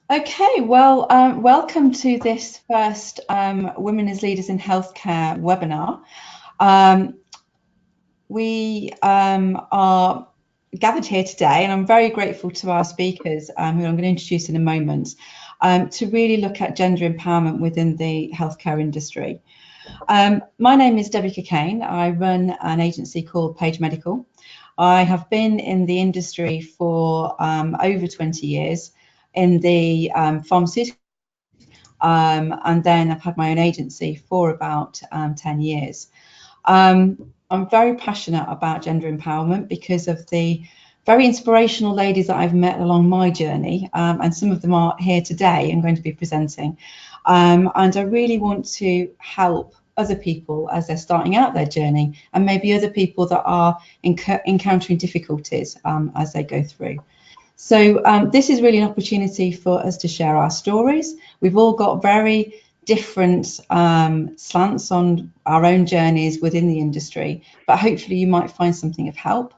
Okay, well, welcome to this first Women as Leaders in Healthcare webinar. We are gathered here today, and I'm very grateful to our speakers, who I'm going to introduce in a moment, to really look at gender empowerment within the healthcare industry. My name is Debbie Cockayne. I run an agency called Page Medical. I have been in the industry for over 20 years in the pharmaceutical, and then I've had my own agency for about 10 years. I'm very passionate about gender empowerment because of the very inspirational ladies that I've met along my journey, and some of them are here today and going to be presenting. And I really want to help other people as they're starting out their journey, and maybe other people that are encountering difficulties as they go through. So this is really an opportunity for us to share our stories. We've all got very different slants on our own journeys within the industry, but hopefully you might find something of help.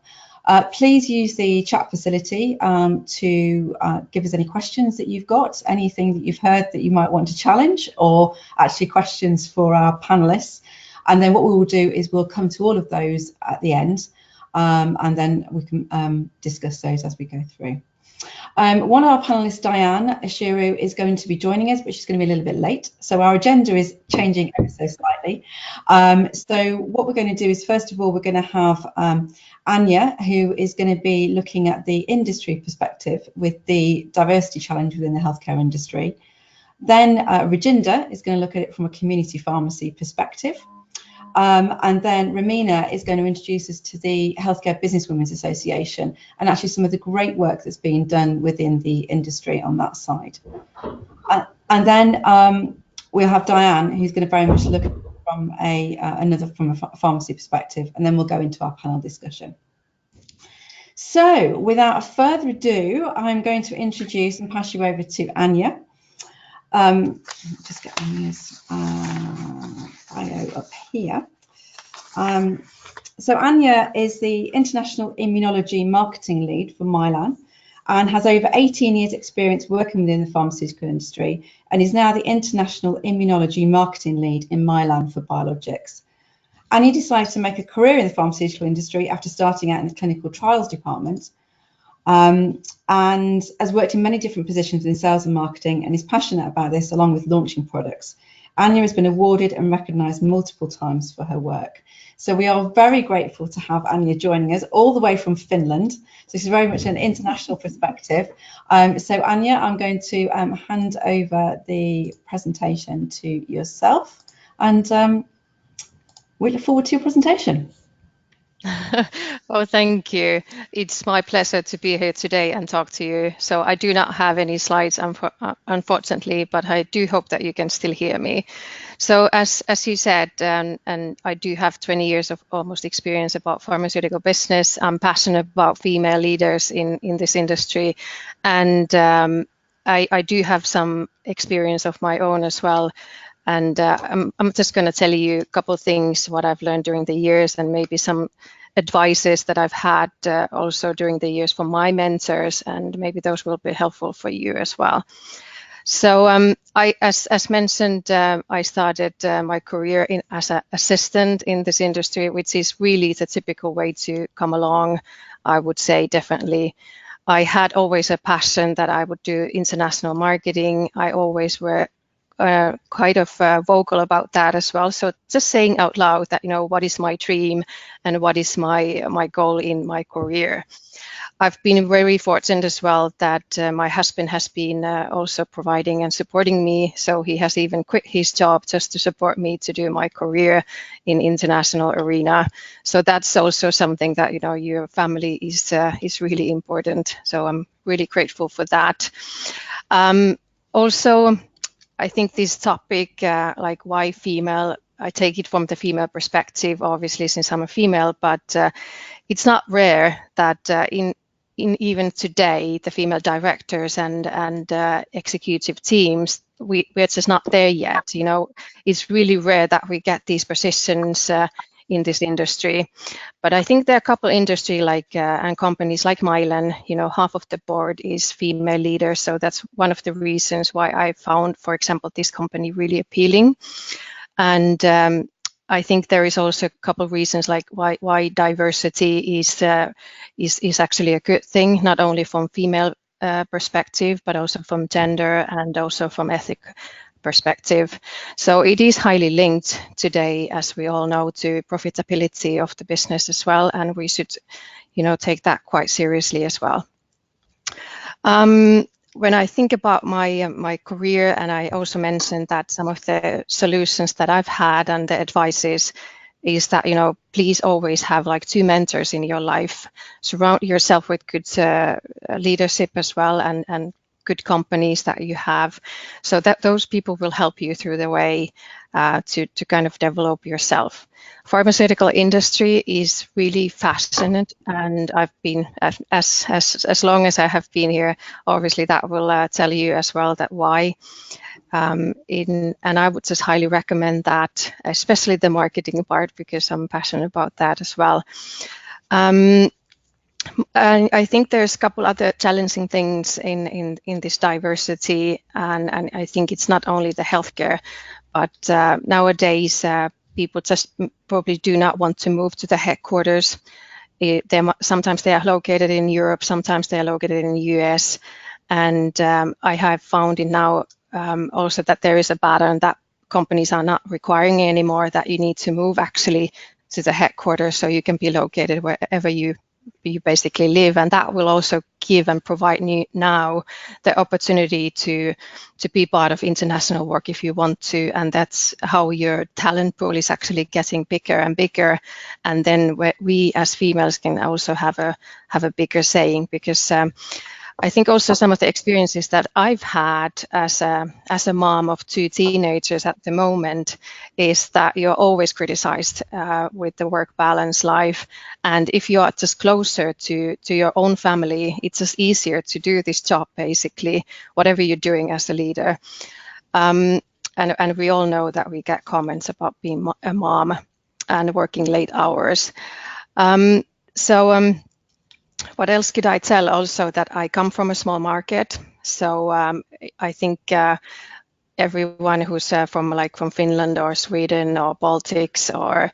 Please use the chat facility to give us any questions that you've got, anything that you've heard that you might want to challenge, or actually questions for our panelists. And then what we will do is we'll come to all of those at the end, and then we can discuss those as we go through. One of our panelists, Diane Ashiru, is going to be joining us, but she's going to be a little bit late. So our agenda is changing ever so slightly. So what we're going to do is, first of all, we're going to have Anja, who is going to be looking at the industry perspective with the diversity challenge within the healthcare industry. Then Rajinder is going to look at it from a community pharmacy perspective. And then Romina is going to introduce us to the Healthcare Businesswomen's Association and actually some of the great work that's being done within the industry on that side. And then we'll have Diane, who's going to very much look at it from a pharmacy perspective, and then we'll go into our panel discussion. So without further ado, I'm going to introduce and pass you over to Anja. Just get Anja's bio up here. So Anja is the International Immunology Marketing Lead for Mylan and has over 18 years experience working within the pharmaceutical industry, and is now the International Immunology Marketing Lead in Mylan for biologics. Anja decided to make a career in the pharmaceutical industry after starting out in the clinical trials department, and has worked in many different positions in sales and marketing, and is passionate about this along with launching products. Anja has been awarded and recognised multiple times for her work. So we are very grateful to have Anja joining us all the way from Finland. So this is very much an international perspective. So Anja, I'm going to hand over the presentation to yourself, and we look forward to your presentation. Oh, thank you. It's my pleasure to be here today and talk to you. So I do not have any slides, unfortunately, but I do hope that you can still hear me. So as you said, and I do have 20 years of almost experience about pharmaceutical business. I'm passionate about female leaders in this industry, and I do have some experience of my own as well. And I'm just going to tell you a couple of things, what I've learned during the years, and maybe some advices that I've had also during the years from my mentors, and maybe those will be helpful for you as well. So as mentioned, I started my career as an assistant in this industry, which is really the typical way to come along, I would say, definitely. I had always a passion that I would do international marketing. I always were quite of vocal about that as well. So just saying out loud that, you know, what is my dream and what is my goal in my career. I've been very fortunate as well that my husband has been also providing and supporting me. So he has even quit his job just to support me to do my career in international arena. So that's also something that, you know, your family is really important. So I'm really grateful for that. Also, I think this topic, like why female, I take it from the female perspective, obviously, since I'm a female, but it's not rare that in even today, the female directors and executive teams, we're just not there yet. You know, it's really rare that we get these positions in this industry. But I think there are a couple industry like and companies like Mylan, half of the board is female leaders. So that's one of the reasons why I found, for example, this company really appealing. And I think there is also a couple of reasons like why diversity is actually a good thing, not only from female perspective, but also from gender and also from ethnic perspective. So it is highly linked today, as we all know, to profitability of the business as well, and we should, take that quite seriously as well. When I think about my career, and I also mentioned that some of the solutions that I've had and the advices is that, please always have like 2 mentors in your life. Surround yourself with good leadership as well, and good companies that you have, so that those people will help you through the way to kind of develop yourself. Pharmaceutical industry is really fascinating, and I've been as long as I have been here. Obviously, that will tell you as well that why. And I would just highly recommend that, especially the marketing part, because I'm passionate about that as well. And I think there's a couple other challenging things in this diversity, and I think it's not only the healthcare, but nowadays people just probably do not want to move to the headquarters. Sometimes they are located in Europe, sometimes they are located in the US, and I have found now also that there is a pattern that companies are not requiring anymore that you need to move actually to the headquarters, so you can be located wherever you basically live, and that will also give and provide you now the opportunity to be part of international work if you want to, and that's how your talent pool is actually getting bigger and bigger, and then we as females can also have a bigger saying, because I think also some of the experiences that I've had as a mom of 2 teenagers at the moment is that you're always criticized with the work balance life. And if you are just closer to your own family, it's just easier to do this job, basically, whatever you're doing as a leader. And we all know that we get comments about being a mom and working late hours. What else could I tell? Also that I come from a small market, so I think everyone who's from Finland or Sweden or Baltics or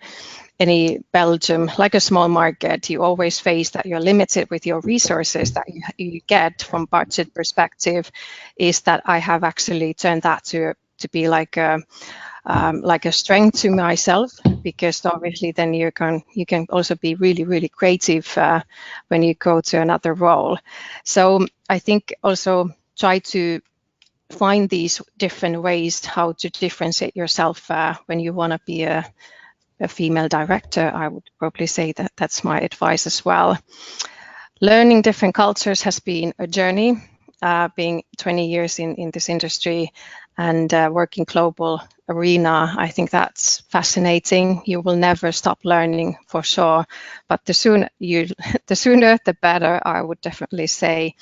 any Belgium, like a small market, you always face that you're limited with your resources that you get from budget perspective. Is that I have actually turned that to be like a strength to myself, because obviously then you can also be really creative when you go to another role. So I think also try to find these different ways how to differentiate yourself when you want to be a female director. I would probably say that that's my advice as well. Learning different cultures has been a journey, being 20 years in this industry and working global arena. I think that's fascinating. You will never stop learning, for sure, but the sooner the better, I would definitely say.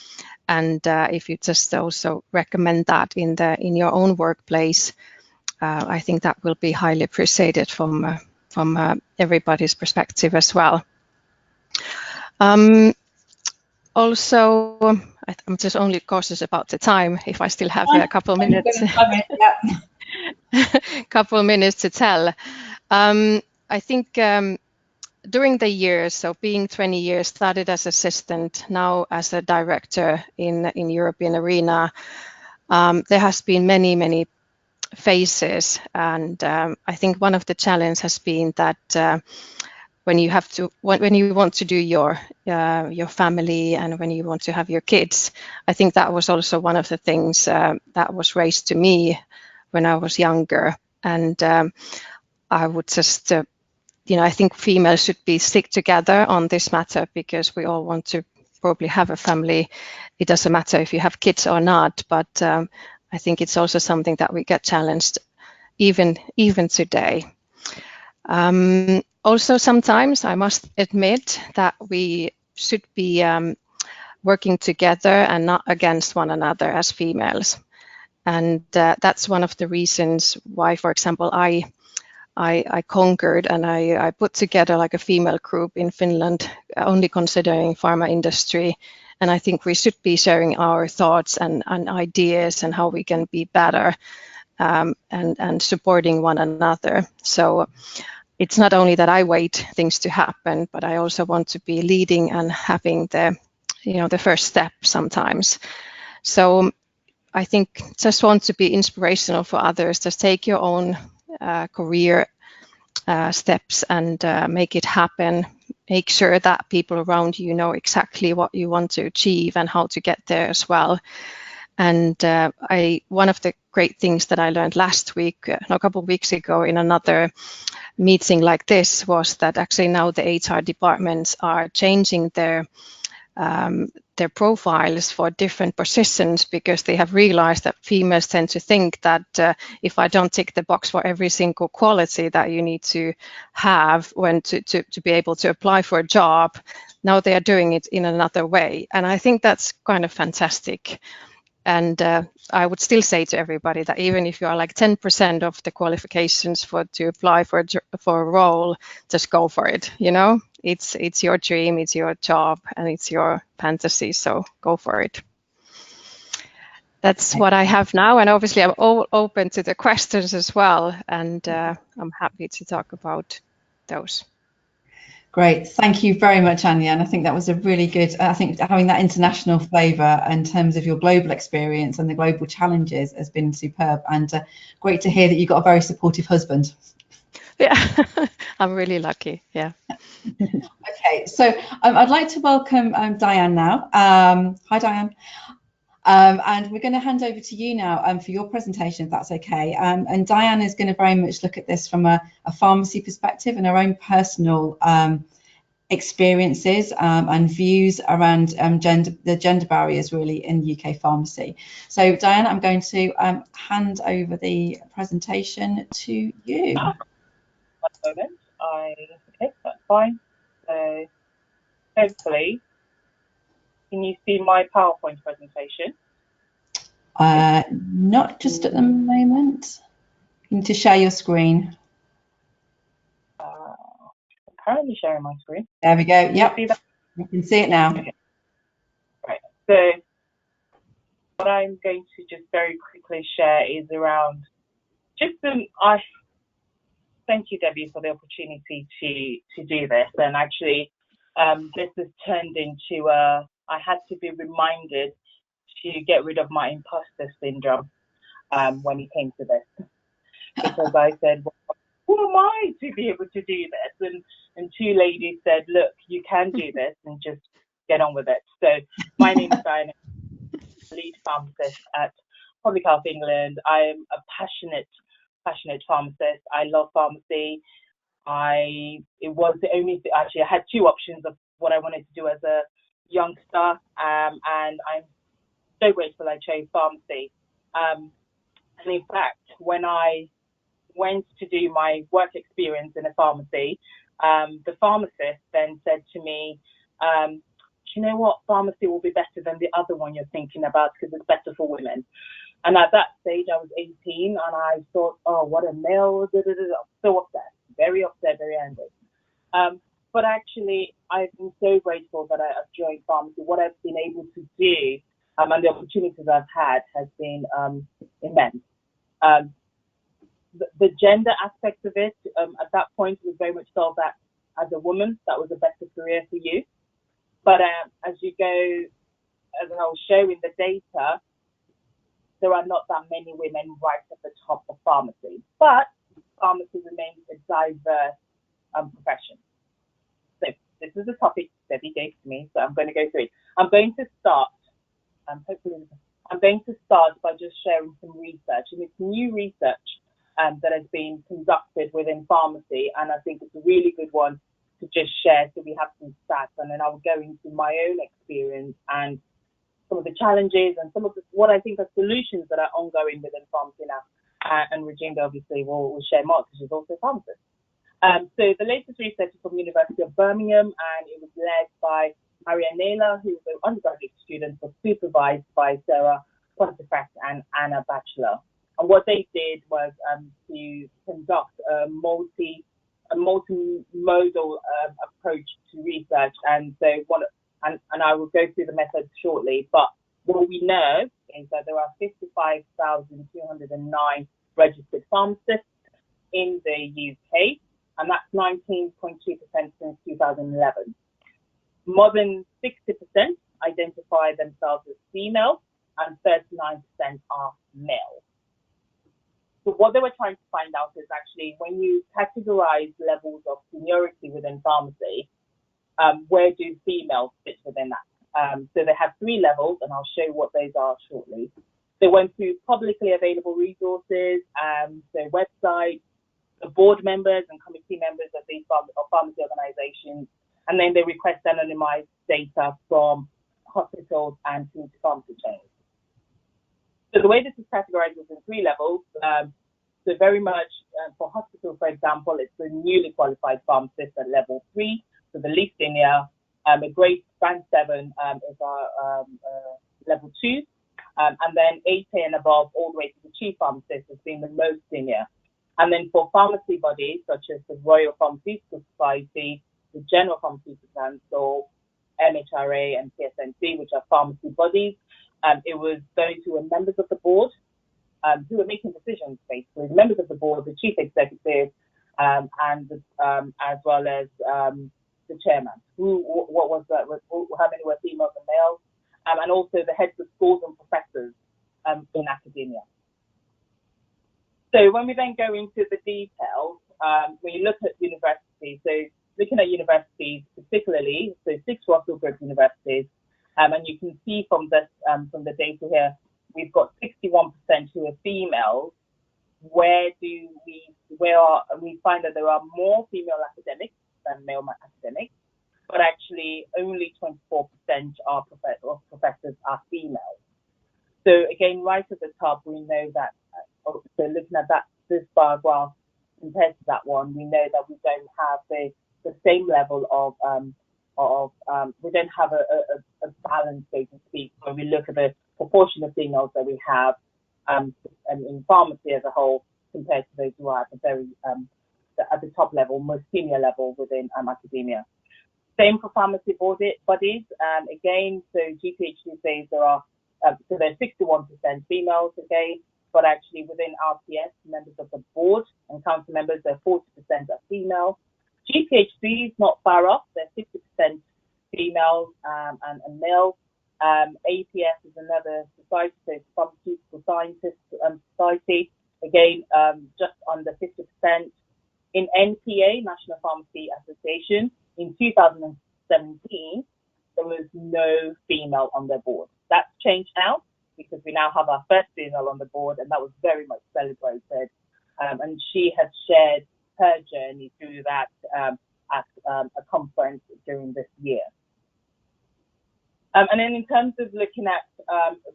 And if you just also recommend that in your own workplace, I think that will be highly appreciated from everybody's perspective as well. Also, I'm just only cautious about the time. If I still have a couple of minutes, couple of minutes to tell. I think during the years, so being 20 years, started as assistant, now as a director in European arena, there has been many phases, and I think one of the challenges has been that when you want to do your family and when you want to have your kids, I think that was also one of the things that was raised to me when I was younger. And I would just, I think females should stick together on this matter, because we all want to probably have a family. It doesn't matter if you have kids or not, but I think it's also something that we get challenged even today. Also, sometimes I must admit that we should be working together and not against one another as females. And that's one of the reasons why, for example, I conquered, and I put together like a female group in Finland, only considering pharma industry. And I think we should be sharing our thoughts and ideas and how we can be better, and supporting one another. So it's not only that I wait things to happen, but I also want to be leading and having the first step sometimes. So I think just want to be inspirational for others. Just take your own career steps and make it happen. Make sure that people around you know exactly what you want to achieve and how to get there as well. And one of the great things that I learned last week, a couple of weeks ago in another meeting like this, was that actually now the HR departments are changing their profiles for different positions, because they have realized that females tend to think that if I don't tick the box for every single quality that you need to have when to be able to apply for a job, now they are doing it in another way. And I think that's kind of fantastic. And I would still say to everybody that even if you are like 10% of the qualifications to apply for a role, just go for it. It's your dream, it's your job, and it's your fantasy. So go for it. That's what I have now, and obviously I'm all open to the questions as well, and I'm happy to talk about those. Great, thank you very much, Anja. And I think that was a really good, I think having that international flavour in terms of your global experience and the global challenges has been superb, and great to hear that you got a very supportive husband. Yeah, I'm really lucky, yeah. Okay, so I'd like to welcome Diane now. Hi, Diane. And we're going to hand over to you now for your presentation, if that's okay. And Diane is going to very much look at this from a pharmacy perspective and her own personal experiences and views around the gender barriers really in UK pharmacy. So Diane, I'm going to hand over the presentation to you. One moment. Okay, that's fine. So hopefully, can you see my PowerPoint presentation? Not just at the moment. You need to share your screen. I'm currently sharing my screen. There we go. Can yep, you see that? you can see it now. Okay. Right. So what I'm going to just very quickly share is around just thank you, Debbie, for the opportunity to do this. And actually, this has turned into I had to be reminded to get rid of my imposter syndrome when it came to this, because I said, well, who am I to be able to do this? And two ladies said, look, you can do this and just get on with it. So my name is Diane, lead pharmacist at Public Health England. I am a passionate pharmacist. I love pharmacy. It was the only thing, actually, I had two options of what I wanted to do as a youngster, and I'm so grateful I chose pharmacy. And in fact, when I went to do my work experience in a pharmacy, the pharmacist then said to me, you know what, pharmacy will be better than the other one you're thinking about because it's better for women. And at that stage, I was 18, and I thought, oh, what a male, so upset, very angry. But actually, I've been so grateful that I've joined pharmacy. What I've been able to do and the opportunities I've had has been immense. The gender aspect of it, at that point, was very much felt that as a woman, that was a better career for you. But as you go, as I'll show in the data, there are not that many women right at the top of pharmacy. But pharmacy remains a diverse profession. So this is a topic Debbie gave to me, so I'm going to go through it. I'm going to start by just sharing some research, and it's new research that has been conducted within pharmacy, and I think it's a really good one to just share so we have some stats, and then I'll go into my own experience and some of the challenges and some of what I think are solutions that are ongoing within pharmacy now. And Rajinder obviously will share more because she's also a pharmacist. So the latest research is from the University of Birmingham, and it was led by Maria Naylor, who was an undergraduate student, was supervised by Sarah Pontefract and Anna Batchelor. And what they did was to conduct a multimodal approach to research. And so and I will go through the methods shortly, but what we know is that there are 55,209 registered pharmacists in the UK, and that's 19.2% since 2011. More than 60% identify themselves as female, and 39% are male. So what they were trying to find out is actually when you categorize levels of seniority within pharmacy, where do females fit within that? So they have 3 levels, and I'll show you what those are shortly. They went through publicly available resources, their website, the board members and committee members of these pharmacy organizations, and then they request anonymized data from hospitals and community pharmacy chains. So the way this is categorized is in 3 levels. So very much for hospitals, for example, it's the newly qualified pharmacist at level 3, so the least senior. A grade band 7 is our level 2, and then 8A and above, all the way to the chief pharmacist as being the most senior. And then for pharmacy bodies such as the Royal Pharmaceutical Society, the General Pharmaceutical Council, MHRA, and PSNC, which are pharmacy bodies, it was those who were members of the board, who were making decisions, basically. The members of the board, the chief executive, and as well as the chairman. What was that? How many were females and males? And also the heads of schools and professors in academia. So when we then go into the details, when you look at universities, so looking at universities particularly, so 6 Russell Group universities, and you can see from this from the data here, we've got 61% who are females. We find that there are more female academics than male academics, but actually only 24% of professors are female. So again, right at the top, we know that, so looking at this bar graph compared to that one, we know that we don't have the same level of we don't have a balance, so to speak, when we look at the proportion of females that we have in pharmacy as a whole compared to those who are at the very at the top level, most senior level within academia. Same for pharmacy bodies. Again, so GPHC says there are so there's 61% females again, but actually within RPS, members of the board and council members, there are 40% are female. GPHC is not far off. They're 50% females and males. APS is another society, so it's Pharmaceutical Scientists Society. Again, just under 50%. In NPA, National Pharmacy Association, in 2017, there was no female on their board. That's changed now because we now have our first female on the board, and that was very much celebrated. And she has shared her journey through that at a conference during this year. And then in terms of looking at,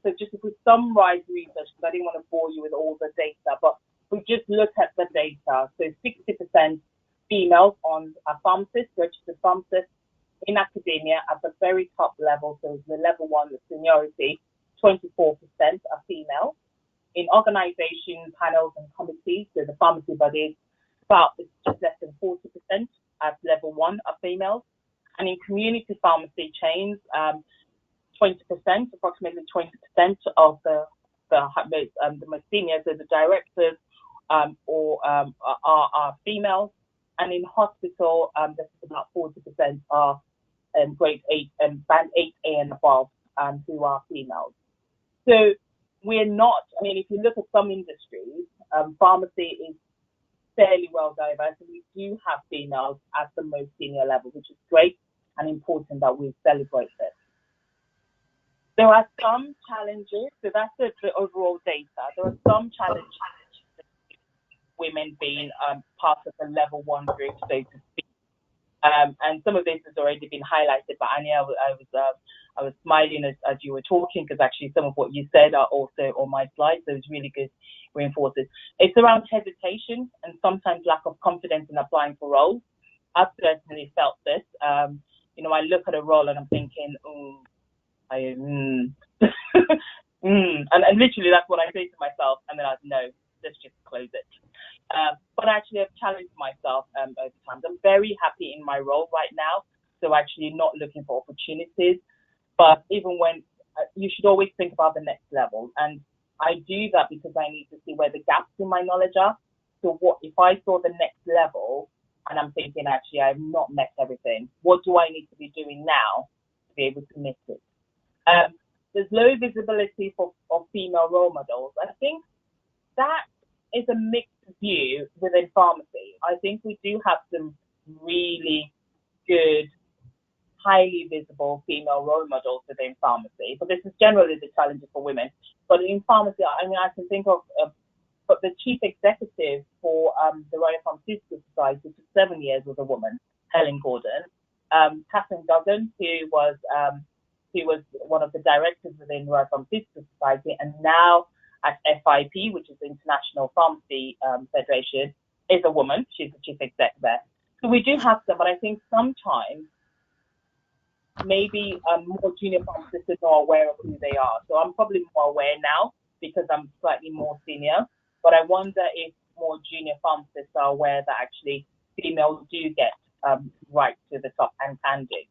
so just if we summarize research, because I didn't want to bore you with all the data, but we just look at the data. So 60% females on a pharmacist, registered pharmacists in academia at the very top level. So the level 1, the seniority, 24% are female. In organization panels and committees, so the pharmacy bodies, about it's just less than 40% at level 1 are females. And in community pharmacy chains, 20%, approximately 20% of the most senior, so the directors are females. And in hospital, this is about 40% are grade 8 and band 8A and above who are females. So we're not, I mean, if you look at some industries, pharmacy is fairly well diverse, and we do have females at the most senior level, which is great and important that we celebrate this. There are some challenges, so that's the overall data. There are some challenges women being part of the level 1 group, so to speak. And some of this has already been highlighted by Anja. I was smiling as you were talking, because actually some of what you said are also on my slides, so it's really good reinforces. It's around hesitation and sometimes lack of confidence in applying for roles. I've certainly felt this. I look at a role and I'm thinking, And literally that's what I say to myself, and then I no, let's just close it. But actually I've challenged myself over time. I'm very happy in my role right now, so actually not looking for opportunities. But even when you should always think about the next level, and I do that because I need to see where the gaps in my knowledge are. So what if I saw the next level and I'm thinking, actually, I've not met everything. What do I need to be doing now to be able to meet it? There's low visibility of female role models. I think that is a mixed view within pharmacy. I think we do have some really good, highly visible female role models within pharmacy, but this is generally the challenge for women. But in pharmacy, I mean, I can think of but the chief executive for the Royal Pharmaceutical Society for 7 years was a woman, Helen Gordon. Catherine Duggan, who was one of the directors within the Royal Pharmaceutical Society, and now at FIP, which is the International Pharmacy Federation, is a woman. She's the chief exec there. So we do have some, but I think sometimes maybe more junior pharmacists are not aware of who they are. So I'm probably more aware now because I'm slightly more senior. But I wonder if more junior pharmacists are aware that actually females do get right to the top and can do.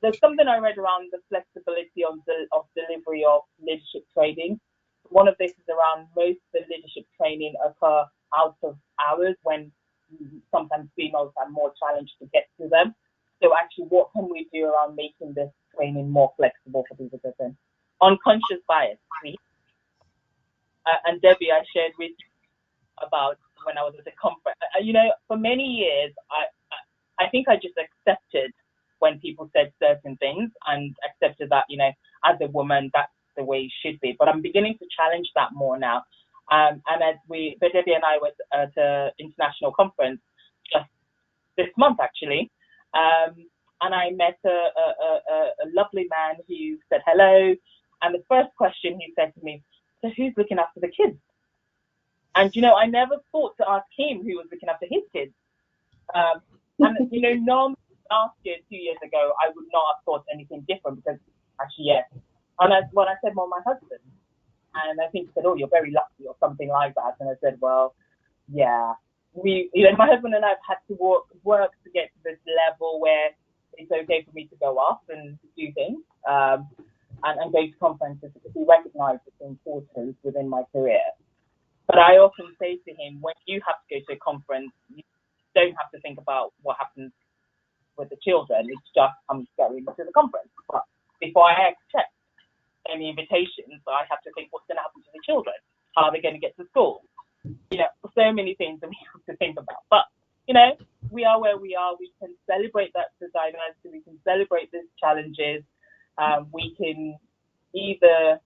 There's something I read around the flexibility of delivery of leadership training. One of this is around most of the leadership training occur out of hours when sometimes females are more challenged to get to them. So actually, what can we do around making this training more flexible for people to do? Unconscious bias. And Debbie, I shared with you about when I was at the conference. For many years, I think I just accepted when people said certain things and accepted that, as a woman, that's the way it should be. But I'm beginning to challenge that more now. And as Debbie and I were at an international conference just this month, actually, and I met a lovely man who said hello. And the first question he said to me, so who's looking after the kids? And, I never thought to ask him who was looking after his kids. And, normally last year, 2 years ago, I would not have thought anything different because actually, yes. And when I said, well, my husband, and I think he said, oh, you're very lucky or something like that. And I said, well, yeah, my husband and I have had to work to get to this level where it's okay for me to go off and do things and go to conferences because he recognized its importance within my career. But I often say to him, when you have to go to a conference, you don't have to think about what happens with the children. It's just, I'm going to the conference. But before I accept any invitations, I have to think, what's going to happen to the children? How are they going to get to school? So many things that we have to think about. But, we are where we are. We can celebrate the diversity. We can celebrate these challenges. We can either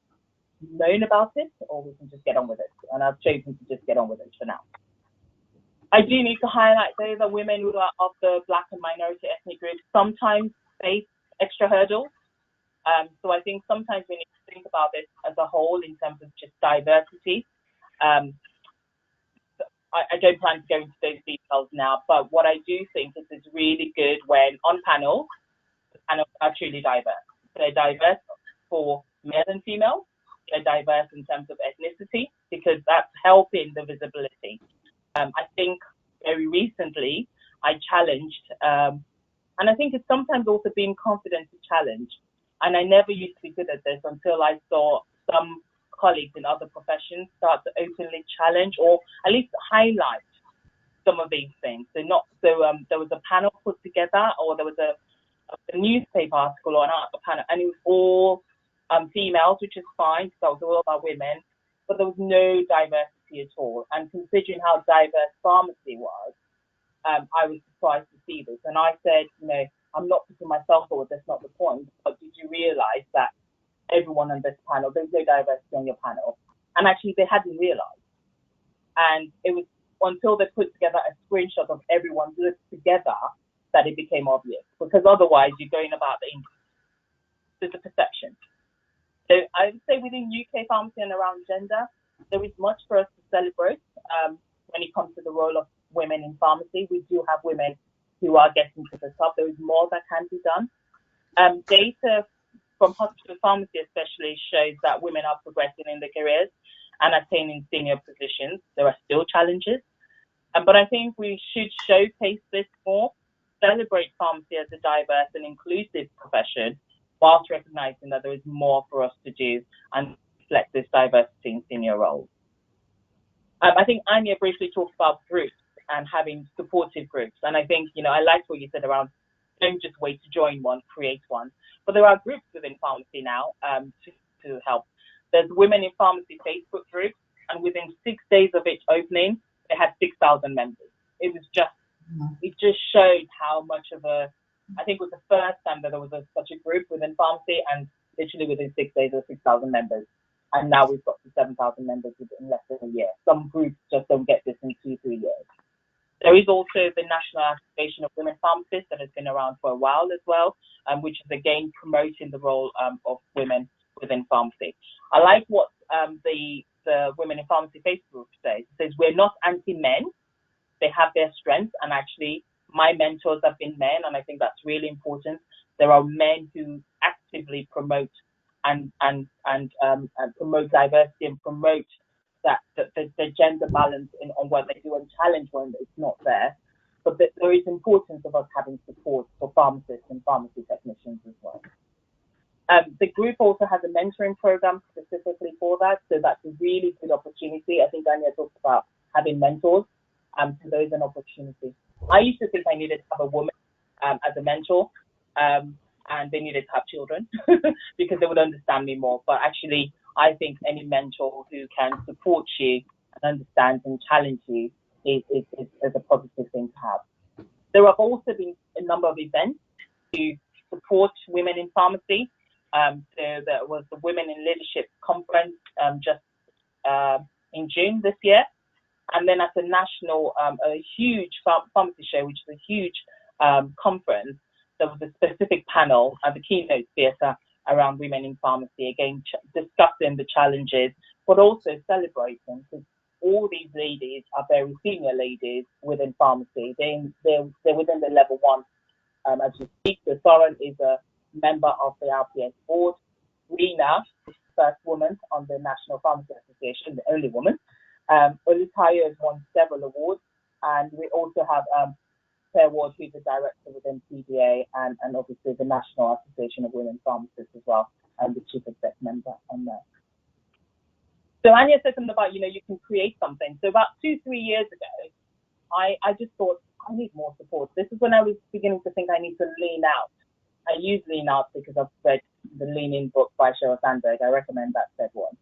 moan about it or we can just get on with it. And I've chosen to just get on with it for now. I do need to highlight, though, that women who are of the Black and minority ethnic groups sometimes face extra hurdles. So I think sometimes we need to think about this as a whole in terms of just diversity. I don't plan to go into those details now, but what I do think is it's really good when on panels, the panels are truly diverse. They're diverse for male and female. They're diverse in terms of ethnicity because that's helping the visibility. I think very recently I challenged, and I think it's sometimes also being confident to challenge. And I never used to be good at this until I saw some colleagues in other professions start to openly challenge or at least highlight some of these things. There was a panel put together, or there was a newspaper article on a panel, and it was all females, which is fine, because it was all about women, but there was no diversity at all. And considering how diverse pharmacy was, I was surprised to see this. And I said, I'm not putting myself forward, that's not the point, but did you realize that everyone on this panel, there's no diversity on your panel? And actually they hadn't realized. And it was until they put together a screenshot of everyone looked together that it became obvious, because otherwise you're going about there's a perception. So I would say within UK pharmacy and around gender, there is much for us to celebrate when it comes to the role of women in pharmacy. We do have women who are getting to the top. There is more that can be done. Data from hospital pharmacy especially shows that women are progressing in their careers and attaining senior positions. There are still challenges, but I think we should showcase this more, celebrate pharmacy as a diverse and inclusive profession, whilst recognizing that there is more for us to do and reflect this diversity in senior roles. I think Anja briefly talked about groups and having supportive groups. And I think, I liked what you said around don't just wait to join one, create one. But there are groups within pharmacy now to help. There's Women in Pharmacy Facebook group, and within 6 days of its opening, they had 6,000 members. It just showed how much of I think it was the first time that there was such a group within pharmacy, and literally within 6 days there were 6,000 members. And now we've got to 7,000 members in less than a year. Some groups just don't get this in 2-3 years. There is also the National Association of Women Pharmacists that has been around for a while as well, which is again promoting the role of women within pharmacy. I like what the Women in Pharmacy Facebook says. It says, we're not anti-men. They have their strengths, and actually my mentors have been men, and I think that's really important. There are men who actively promote and promote diversity and promote that the gender balance on what they do and challenge when it's not there. But there is importance of us having support for pharmacists and pharmacy technicians as well. The group also has a mentoring program specifically for that, so that's a really good opportunity. I think Anja talked about having mentors, so there's an opportunity. I used to think I needed to have a woman as a mentor, and they needed to have children because they would understand me more. But actually, I think any mentor who can support you and understand and challenge you is a positive thing to have. There have also been a number of events to support women in pharmacy. So there was the Women in Leadership Conference just in June this year. And then at the national, a huge pharmacy show, which is a huge conference, there was a specific panel at the keynote theatre around women in pharmacy, again, discussing the challenges, but also celebrating, because all these ladies are very senior ladies within pharmacy. They're within the level 1 as we speak. So Soren is a member of the RPS board. Rina is the first woman on the National Pharmacy Association, the only woman. Olutayo has won several awards, and we also have Claire Ward, who's the director within PDA, and obviously the National Association of Women Pharmacists as well, and the chief exec member on there. So Anja said something about, you can create something. So about 2-3 years ago, I just thought, I need more support. This is when I was beginning to think I need to lean out. I use Lean Out because I've read the Lean In book by Sheryl Sandberg. I recommend that said one.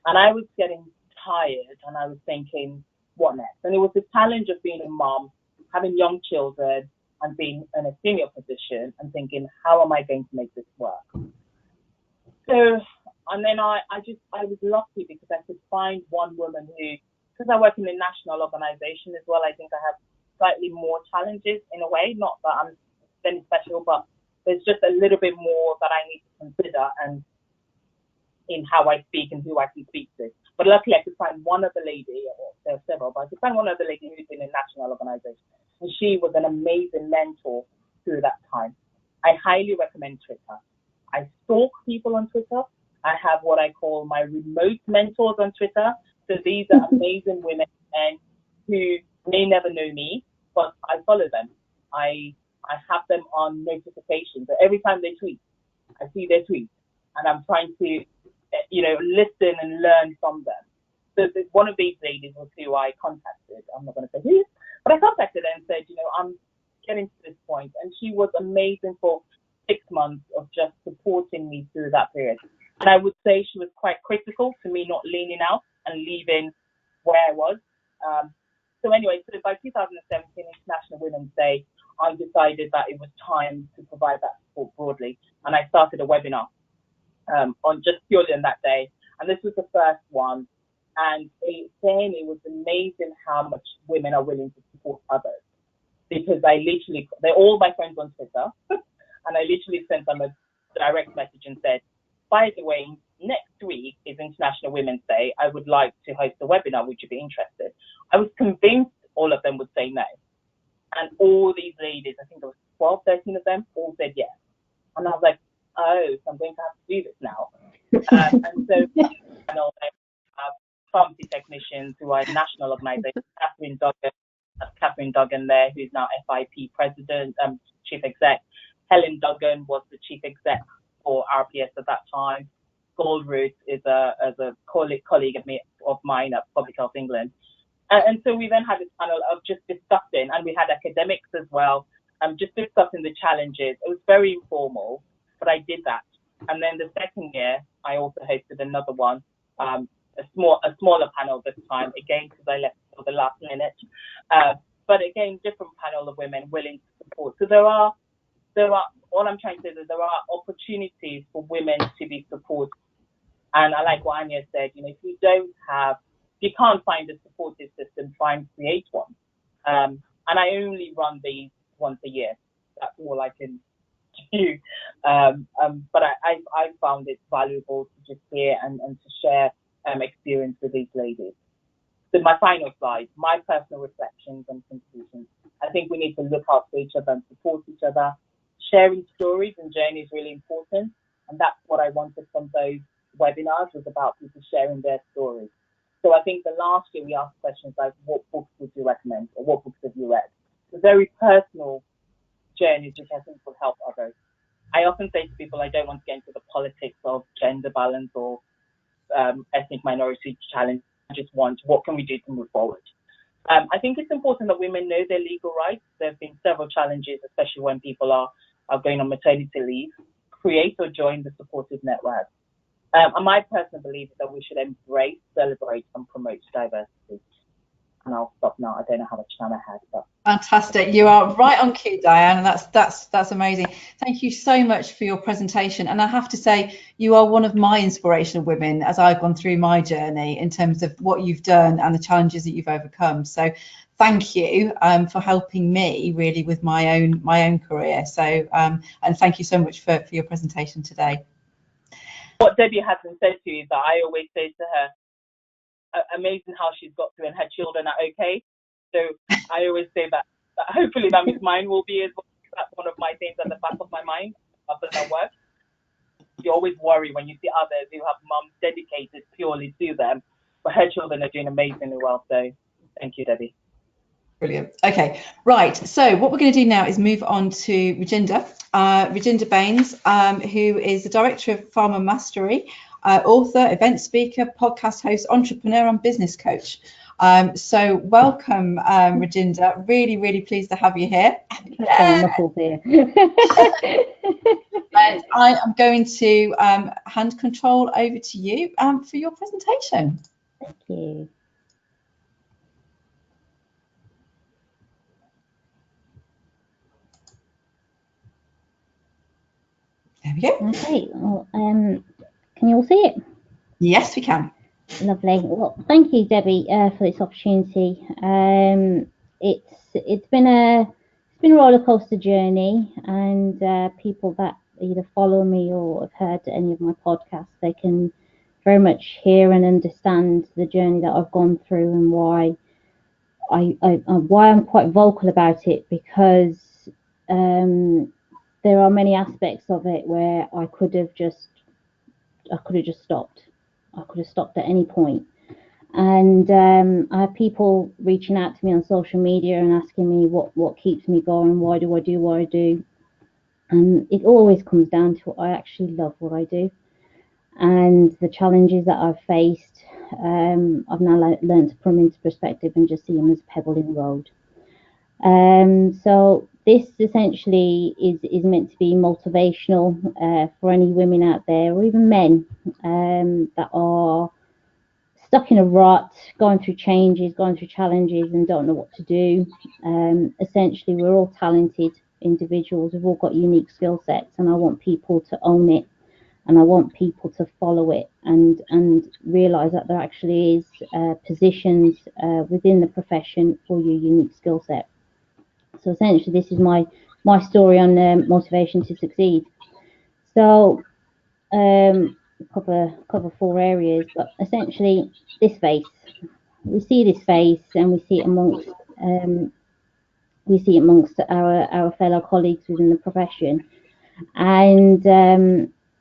And I was getting tired, and I was thinking, what next? And it was the challenge of being a mom, having young children, and being in a senior position, and thinking, how am I going to make this work? So, and then I was lucky because I could find one woman who, because I work in a national organization as well, I think I have slightly more challenges in a way, not that I'm any special, but there's just a little bit more that I need to consider and in how I speak and who I can speak to. But luckily I could find one other lady, or there are several, but I could find one other lady who's in a national organization. And she was an amazing mentor through that time. I highly recommend Twitter. I stalk people on Twitter. I have what I call my remote mentors on Twitter. So these are amazing women and who may never know me, but I follow them. I have them on notifications. So every time they tweet, I see their tweets, and I'm trying to, listen and learn from them. So one of these ladies was who I contacted. I'm not going to say who, but I contacted her and said, I'm getting to this point. And she was amazing for 6 months of just supporting me through that period. And I would say she was quite critical to me not leaning out and leaving where I was. So anyway, so by 2017, International Women's Day, I decided that it was time to provide that support broadly. And I started a webinar on just purely on that day. And this was the first one. And it was amazing how much women are willing to support others. Because they're all my friends on Twitter. And I literally sent them a direct message and said, by the way, next week is International Women's Day. I would like to host a webinar. Would you be interested? I was convinced all of them would say no. And all these ladies, I think there was 12, 13 of them, all said yes. And I was like, oh, so I'm going to have to do this now. And so I know I have pharmacy technicians who are national organizations. Catherine Duggan there, who's now FIP president, chief exec. Helen Duggan was the chief exec for RPS at that time. Goldroot is a colleague of mine at Public Health England. And so we then had this panel of just discussing, and we had academics as well, just discussing the challenges. It was very informal, but I did that. And then the second year, I also hosted another one, a smaller panel this time, again, because I left for the last minute. But again, different panel of women willing to support. So there are, all I'm trying to say is that there are opportunities for women to be supported. And I like what Anja said, if you can't find a supportive system, try and create one. And I only run these once a year. That's all I can do. But I found it valuable to just hear and to share experience with these ladies. So my final slide, my personal reflections and conclusions. I think we need to look out for each other and support each other. Sharing stories and journeys is really important. And that's what I wanted from those webinars, was about people sharing their stories. So I think the last year we asked questions like, what books would you recommend, or what books have you read? So very personal journeys, which I think will help others. I often say to people, I don't want to get into the politics of gender balance or ethnic minority challenge. I just want, what can we do to move forward? I think it's important that women know their legal rights. There have been several challenges, especially when people are going on maternity leave. Create or join the supportive network. And my personal belief is that we should embrace, celebrate, and promote diversity. And I'll stop now. I don't know how much time I had, but fantastic. You are right on cue, Diane, and that's amazing. Thank you so much for your presentation. And I have to say, you are one of my inspirational women as I've gone through my journey in terms of what you've done and the challenges that you've overcome. So thank you for helping me really with my own career. So and thank you so much for your presentation today. What Debbie hasn't said to you is that I always say to her, amazing how she's got through and her children are okay. So I always say that hopefully that means mine will be as well. That's one of my things at the back of my mind after that work. You always worry when you see others who have mums dedicated purely to them, but her children are doing amazingly well. So thank you, Debbie. Brilliant. Okay, right. So what we're going to do now is move on to Rajinder Bains, who is the Director of Pharma Mastery, author, event speaker, podcast host, entrepreneur and business coach. So welcome, Rajinder. Really, really pleased to have you here. And I am going to hand control over to you for your presentation. Thank you. There we go. Okay, well, can you all see it? Yes, we can. Lovely. Well, thank you, Debbie, for this opportunity. It's been a roller coaster journey, and people that either follow me or have heard any of my podcasts, they can very much hear and understand the journey that I've gone through and why I'm quite vocal about it, because there are many aspects of it where I could have just stopped. I could have stopped at any point. And I have people reaching out to me on social media and asking me what keeps me going, why do I do what I do? And it always comes down to I actually love what I do. And the challenges that I've faced, I've now learned to put them into perspective and just see them as a pebble in the road. So this essentially is meant to be motivational for any women out there, or even men that are stuck in a rut, going through changes, going through challenges and don't know what to do. Essentially, we're all talented individuals. We've all got unique skill sets, and I want people to own it, and I want people to follow it and realise that there actually is positions within the profession for your unique skill set. So essentially, this is my story on motivation to succeed. So cover 4 areas, but essentially this face. We see this face, and we see it amongst our fellow colleagues within the profession. And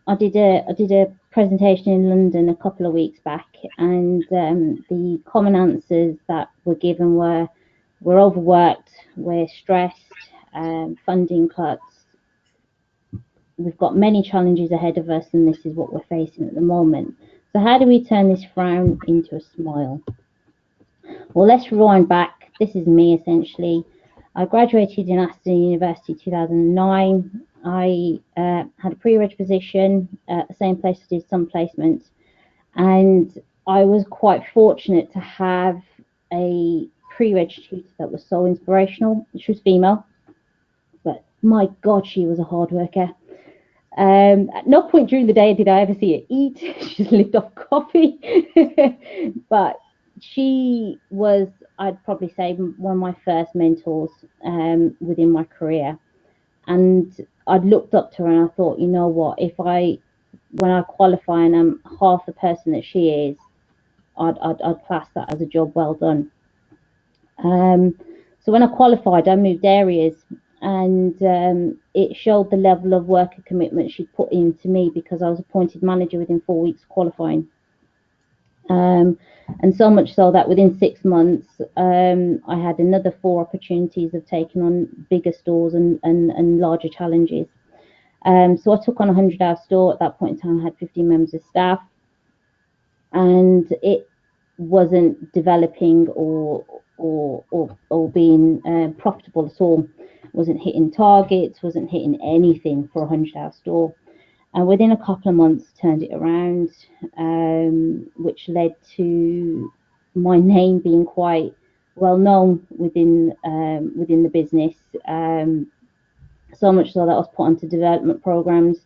I did a presentation in London a couple of weeks back, and the common answers that were given were: we're overworked, we're stressed, funding cuts, we've got many challenges ahead of us, and this is what we're facing at the moment. So how do we turn this frown into a smile? Well, let's rewind back. This is me, essentially. I graduated in Aston University 2009. I had a pre-reg position at the same place I did some placements, and I was quite fortunate to have a pre-reg tutor that was so inspirational. She was female, but my God, she was a hard worker. At no point during the day did I ever see her eat. She just lived off coffee. But she was, I'd probably say, one of my first mentors within my career. And I'd looked up to her and I thought, you know what, when I qualify and I'm half the person that she is, I'd class that as a job well done. So when I qualified, I moved areas, and it showed the level of work and commitment she'd put into me, because I was appointed manager within 4 weeks of qualifying. And so much so that within 6 months, I had another 4 opportunities of taking on bigger stores and larger challenges. So I took on a 100-hour store. At that point in time, I had 15 members of staff, and it wasn't developing or being profitable at all. Wasn't hitting targets, wasn't hitting anything for a 100-hour store. And within a couple of months, turned it around, which led to my name being quite well known within the business. So much so that I was put onto development programs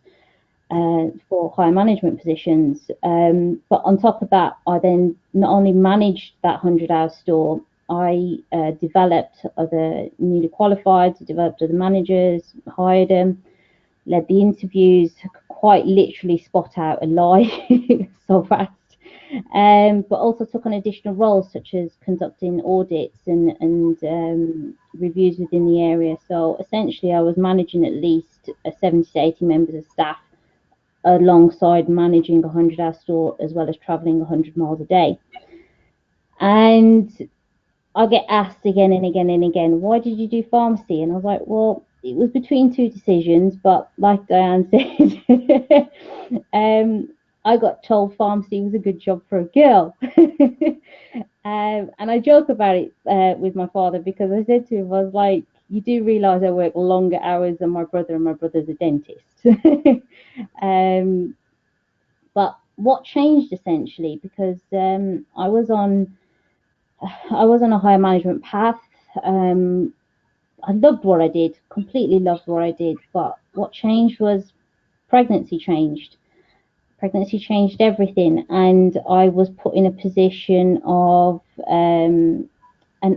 for higher management positions. But on top of that, I then not only managed that 100-hour store, I developed other newly qualified, developed other managers, hired them, led the interviews, quite literally spot out a lie so fast. But also took on additional roles such as conducting audits and reviews within the area. So essentially, I was managing at least 70 to 80 members of staff, alongside managing a 100-hour store, as well as traveling 100 miles a day. And I get asked again and again and again, why did you do pharmacy? And I was like, well, it was between 2 decisions, but like Diane said, I got told pharmacy was a good job for a girl. And I joke about it with my father, because I said to him, I was like, you do realise I work longer hours than my brother, and my brother's a dentist. But what changed essentially, because I was on a higher management path. I loved what I did, completely loved what I did, but what changed was pregnancy changed. Pregnancy changed everything, and I was put in a position of an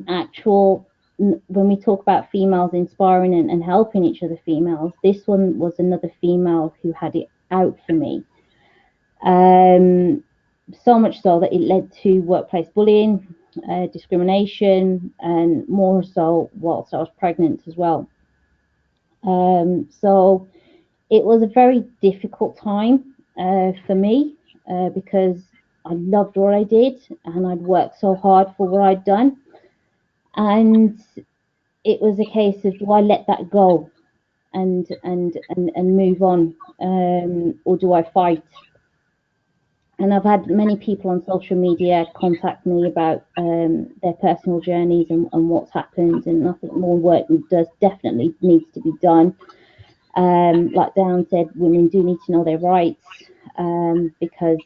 actual, when we talk about females inspiring and helping each other females, this one was another female who had it out for me. So much so that it led to workplace bullying, discrimination, and more so whilst I was pregnant as well. So it was a very difficult time for me, because I loved what I did and I'd worked so hard for what I'd done. And it was a case of, do I let that go and move on, or do I fight? And I've had many people on social media contact me about their personal journeys and what's happened, and I think more work definitely needs to be done. Like Dan said, women do need to know their rights, because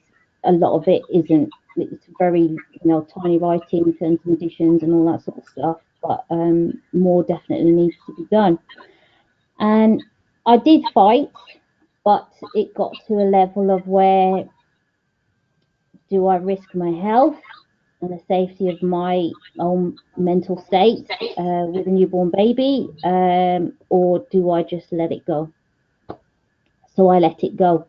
a lot of it isn't. It's very, tiny writing, terms and conditions, and all that sort of stuff. But more definitely needs to be done. And I did fight, but it got to a level of where, do I risk my health and the safety of my own mental state with a newborn baby, or do I just let it go? So I let it go.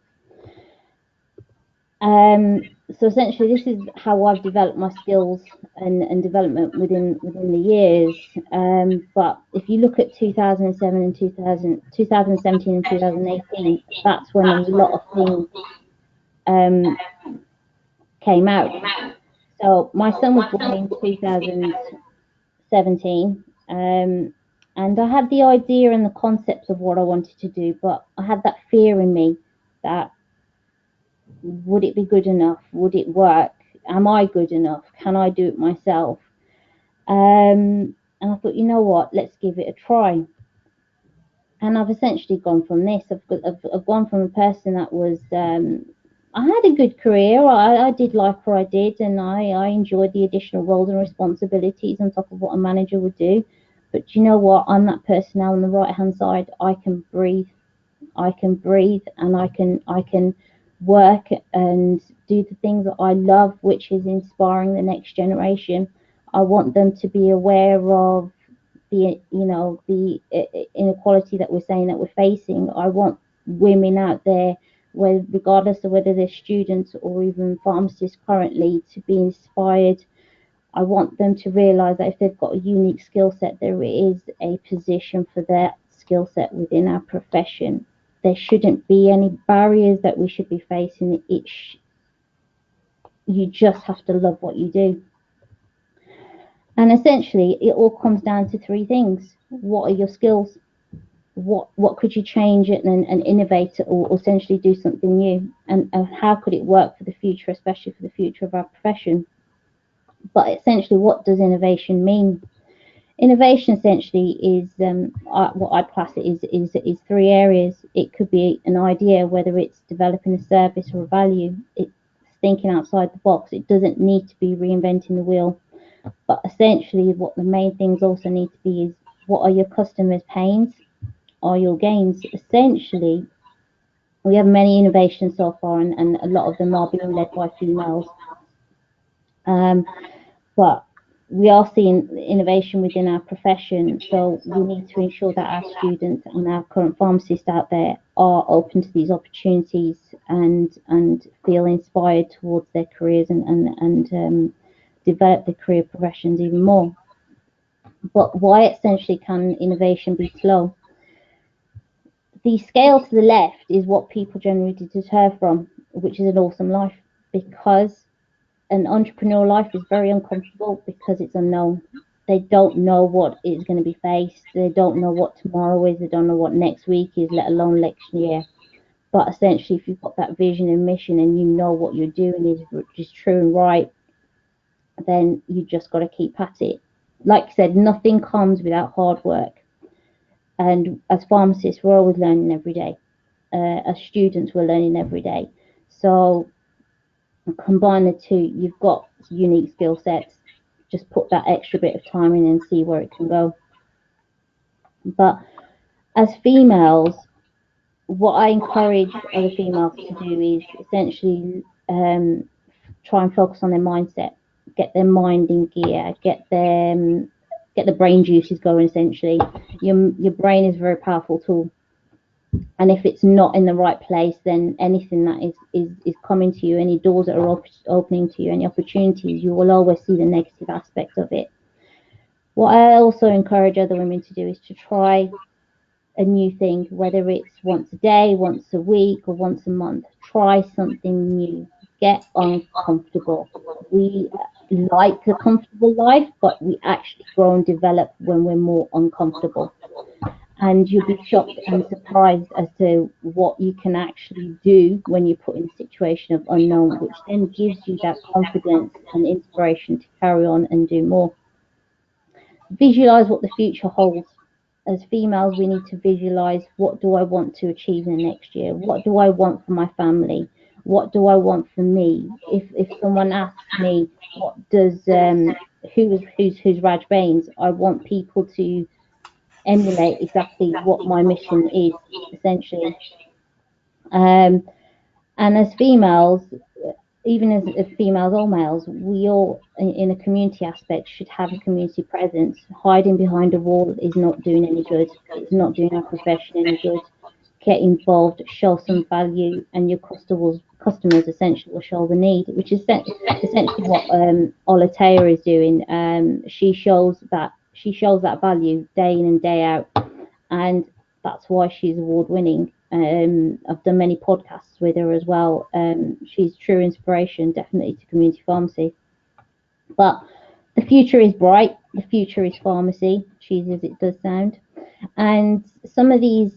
So essentially, this is how I've developed my skills and development within the years. But if you look at 2007 and 2017 and 2018, that's when a lot of things came out. So my son was born in 2017, and I had the idea and the concepts of what I wanted to do, but I had that fear in me that would it be good enough? Would it work? Am I good enough? Can I do it myself? And I thought, you know what, let's give it a try. And I've essentially gone from this. I've gone from a person that was, I had a good career. I did like what I did, and I enjoyed the additional roles and responsibilities on top of what a manager would do. But you know what? I'm that person now on the right hand side. I can breathe. I can breathe, and I can work and do the things that I love, which is inspiring the next generation. I want them to be aware of the inequality that we're saying that we're facing. I want women out there, regardless of whether they're students or even pharmacists currently, to be inspired. I want them to realise that if they've got a unique skill set, there is a position for their skill set within our profession. There shouldn't be any barriers that we should be facing. You just have to love what you do. And essentially, it all comes down to three things. What are your skills? What could you change it and innovate or essentially do something new? And how could it work for the future, especially for the future of our profession? But essentially, what does innovation mean? Innovation essentially is what I'd class it is three areas. It could be an idea, whether it's developing a service or a value. It's thinking outside the box. It doesn't need to be reinventing the wheel. But essentially, what the main things also need to be is, what are your customers' pains? Are your gains? Essentially, we have many innovations so far, and a lot of them are being led by females. But we are seeing innovation within our profession, so we need to ensure that our students and our current pharmacists out there are open to these opportunities and feel inspired towards their careers and develop their career progressions even more. But why essentially can innovation be slow? The scale to the left is what people generally deter from, which is an awesome life, because an entrepreneurial life is very uncomfortable because it's unknown. They don't know what is going to be faced. They don't know what tomorrow is. They don't know what next week is, let alone next year. But essentially, if you've got that vision and mission and you know what you're doing is true and right, then you just got to keep at it. Like I said, nothing comes without hard work. And as pharmacists, we're always learning every day. As students, we're learning every day. So combine the two, you've got unique skill sets. Just put that extra bit of time in and see where it can go. But as females, what I encourage other females to do is essentially try and focus on their mindset, get their mind in gear, get the brain juices going. Essentially, your brain is a very powerful tool, and if it's not in the right place, then anything that is coming to you, any doors that are opening to you, any opportunities, you will always see the negative aspects of it. What I also encourage other women to do is to try a new thing, whether it's once a day, once a week, or once a month. Try something new. Get uncomfortable. We like a comfortable life, but we actually grow and develop when we're more uncomfortable. And you'll be shocked and surprised as to what you can actually do when you're put in a situation of unknown, which then gives you that confidence and inspiration to carry on and do more. Visualize what the future holds. As females, we need to visualize, what do I want to achieve in the next year? What do I want for my family? What do I want for me? If someone asks me, what does who's Raj Bains, I want people to emulate exactly what my mission is, essentially. And as females, even as females or males, we all, in a community aspect, should have a community presence. Hiding behind a wall is not doing any good. It's not doing our profession any good. Get involved, show some value, and your customers essentially will show the need, which is essentially what Ola Taylor is doing. She shows that value day in and day out, and that's why she's award winning. I've done many podcasts with her as well. She's true inspiration, definitely, to community pharmacy. But the future is bright. The future is pharmacy, cheesy as it does sound. And some of these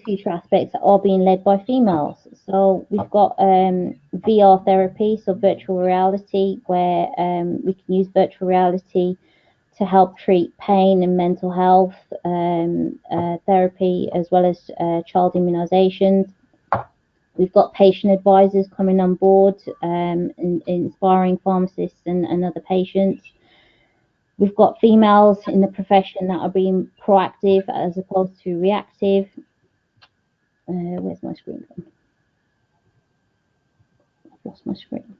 future aspects are being led by females. So we've got VR therapy, so virtual reality, where we can use virtual reality to help treat pain and mental health therapy, as well as child immunisations. We've got patient advisors coming on board, inspiring pharmacists and other patients. We've got females in the profession that are being proactive as opposed to reactive. Where's my screen gone? I've lost my screen.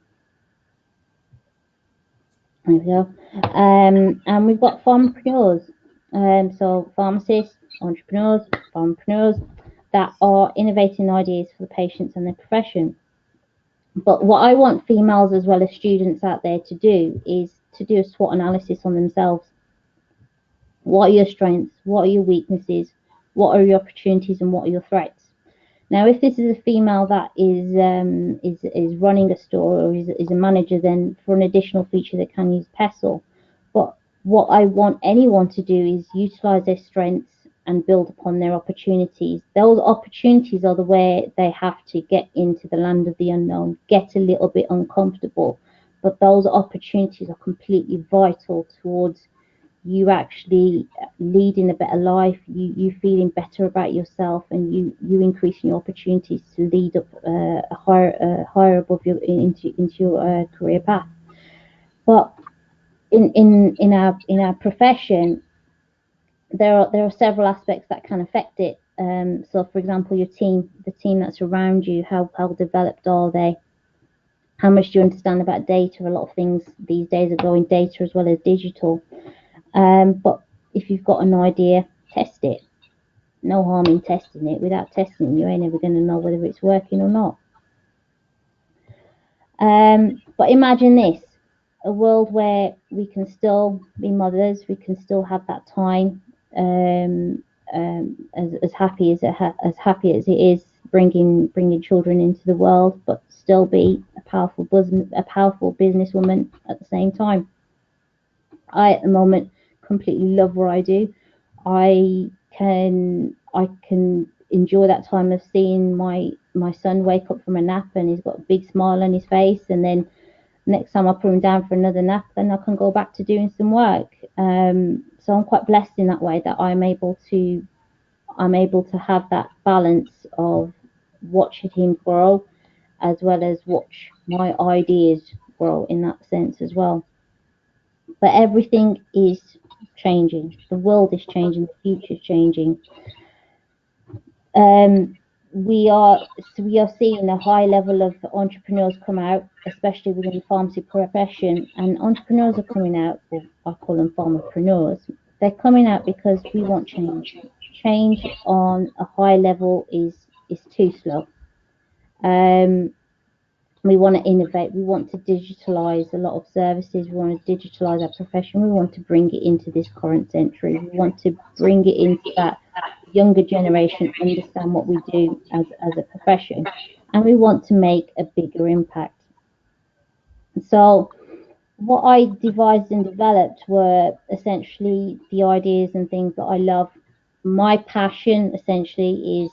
There we go. And we've got pharmapreneurs. So pharmacists, entrepreneurs, pharmapreneurs that are innovating ideas for the patients and their profession. But what I want females as well as students out there to do is to do a SWOT analysis on themselves. What are your strengths? What are your weaknesses? What are your opportunities and what are your threats? Now, if this is a female that is running a store or is a manager, then for an additional feature they can use PESTLE. But what I want anyone to do is utilise their strengths and build upon their opportunities. Those opportunities are the way they have to get into the land of the unknown, get a little bit uncomfortable. But those opportunities are completely vital towards you actually leading a better life, you feeling better about yourself, and you increasing your opportunities to lead up higher above your into your career path. But in our profession, there are several aspects that can affect it. So, for example, the team that's around you, how developed are they? How much do you understand about data? A lot of things these days are going data as well as digital. But if you've got an idea, test it. No harm in testing it. Without testing it, you ain't ever going to know whether it's working or not. But imagine this, a world where we can still be mothers, we can still have that time, as happy as it is bringing children into the world, but still be a powerful businesswoman at the same time. I, at the moment, completely love what I do. I can enjoy that time of seeing my son wake up from a nap and he's got a big smile on his face, and then next time I put him down for another nap, then I can go back to doing some work. So I'm quite blessed in that way, that I'm able to have that balance of watching him grow as well as watch my ideas grow in that sense as well. But everything is changing. The world is changing. The future is changing. We are seeing a high level of entrepreneurs come out, especially within the pharmacy profession. And entrepreneurs are coming out, or I call them pharmapreneurs. They're coming out because we want change. Change on a high level is too slow. We want to innovate. We want to digitalize a lot of services. We want to digitalize our profession. We want to bring it into this current century. We want to bring it into that younger generation, understand what we do as a profession, and we want to make a bigger impact. So what I devised and developed were essentially the ideas and things that I love. My passion essentially is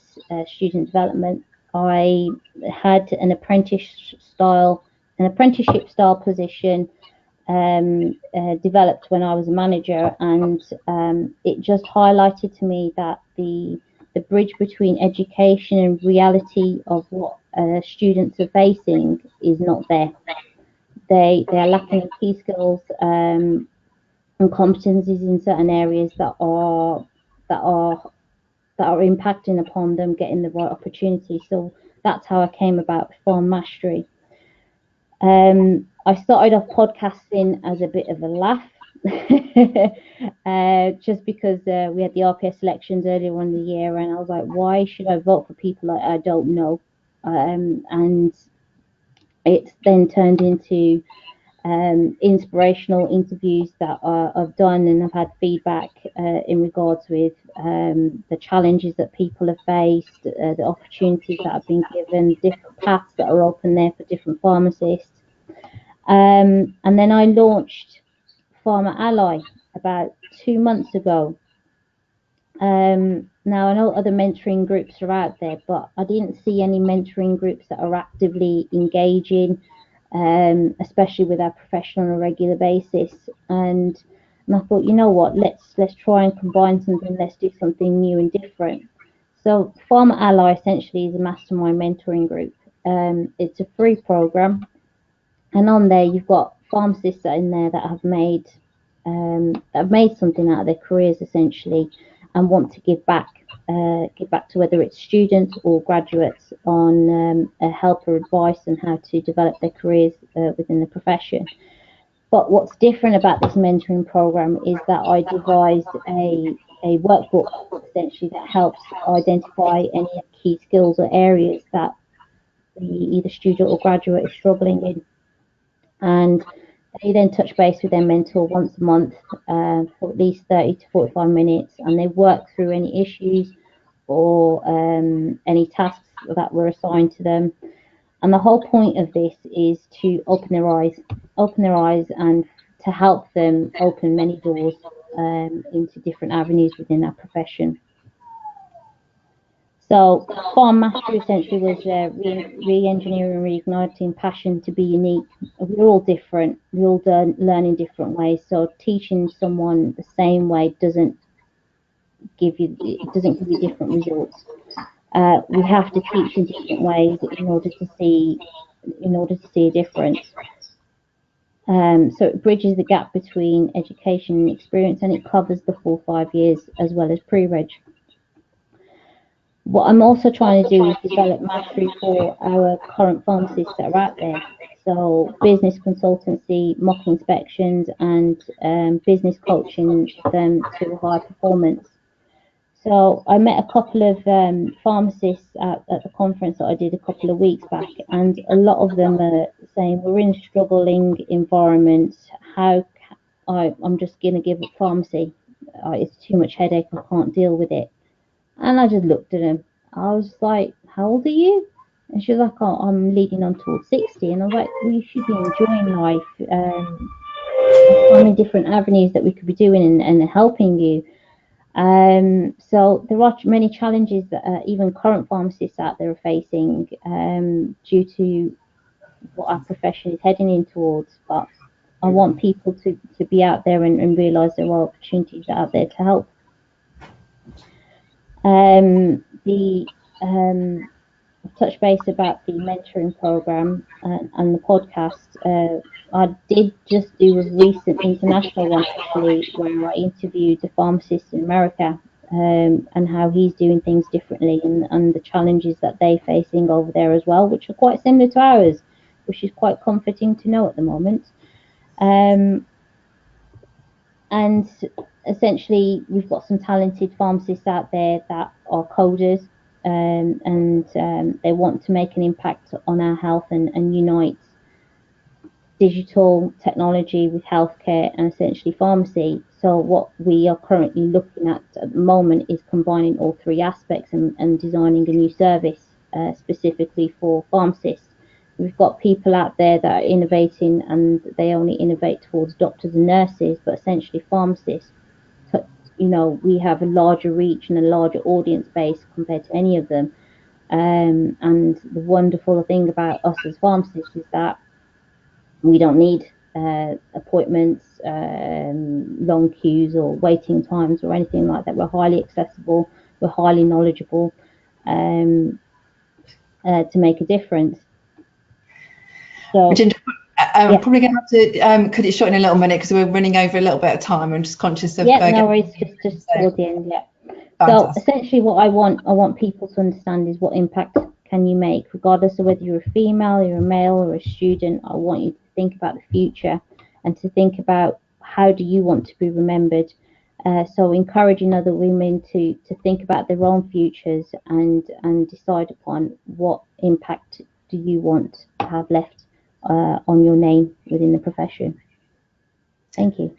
student development. I had an apprenticeship style position developed when I was a manager, and it just highlighted to me that the bridge between education and reality of what students are facing is not there. They are lacking in key skills and competencies in certain areas that are impacting upon them getting the right opportunity. So that's how I came about Farm Mastery. I started off podcasting as a bit of a laugh, just because we had the RPS elections earlier on in the year, and I was like, why should I vote for people I don't know? and it's then turned into inspirational interviews that I've done, and I've had feedback in regards with the challenges that people have faced, the opportunities that have been given, different paths that are open there for different pharmacists. And then I launched Pharma Ally about 2 months ago. Now I know other mentoring groups are out there, but I didn't see any mentoring groups that are actively engaging, especially with our profession on a regular basis. And I thought, you know what, let's try and combine something. Let's do something new and different. So Pharma Ally essentially is a mastermind mentoring group. It's a free program, and on there you've got pharmacists in there that have made something out of their careers essentially, and want to give back to whether it's students or graduates on help or advice on how to develop their careers within the profession. But what's different about this mentoring program is that I devised a workbook essentially that helps identify any key skills or areas that either student or graduate is struggling in, and they then touch base with their mentor once a month for at least 30 to 45 minutes, and they work through any issues or any tasks that were assigned to them. And the whole point of this is to open their eyes and to help them open many doors into different avenues within our profession. So Farm Mastery essentially was re-engineering, reigniting passion to be unique. We're all different. We all learn in different ways. So teaching someone the same way doesn't give you different results. We have to teach in different ways in order to see a difference. So it bridges the gap between education and experience, and it covers the full 5 years as well as pre-reg. What I'm also trying to do is develop mastery for our current pharmacists that are out there. So business consultancy, mock inspections, and business coaching them to a high performance. So I met a couple of pharmacists at the conference that I did a couple of weeks back, and a lot of them are saying, we're in struggling environments. I'm just going to give up pharmacy. It's too much headache. I can't deal with it. And I just looked at him. I was like, how old are you? And she was like, oh, I'm leading on towards 60. And I was like, well, you should be enjoying life, finding different avenues that we could be doing and helping you. So there are many challenges that even current pharmacists out there are facing due to what our profession is heading in towards. But I want people to be out there and realise there are opportunities out there to help. I've touched base about the mentoring program and the podcast. I did just do a recent international one actually, where I interviewed a pharmacist in America and how he's doing things differently and the challenges that they're facing over there as well, which are quite similar to ours, which is quite comforting to know at the moment. And essentially, we've got some talented pharmacists out there that are coders, and they want to make an impact on our health and unite digital technology with healthcare and essentially pharmacy. So what we are currently looking at the moment is combining all three aspects and designing a new service specifically for pharmacists. We've got people out there that are innovating, and they only innovate towards doctors and nurses, but essentially pharmacists, we have a larger reach and a larger audience base compared to any of them. And the wonderful thing about us as pharmacists is that we don't need appointments, long queues or waiting times or anything like that. We're highly accessible, we're highly knowledgeable to make a difference. So, I'm probably going to have to cut it short in a little minute because we're running over a little bit of time. I'm just conscious of no worries, just toward the end. So essentially what I want people to understand is what impact can you make, regardless of whether you're a female, you're a male, or a student. I want you to think about the future and to think about how do you want to be remembered So encouraging other women to think about their own futures and decide upon what impact do you want to have left on your name within the profession. Thank you.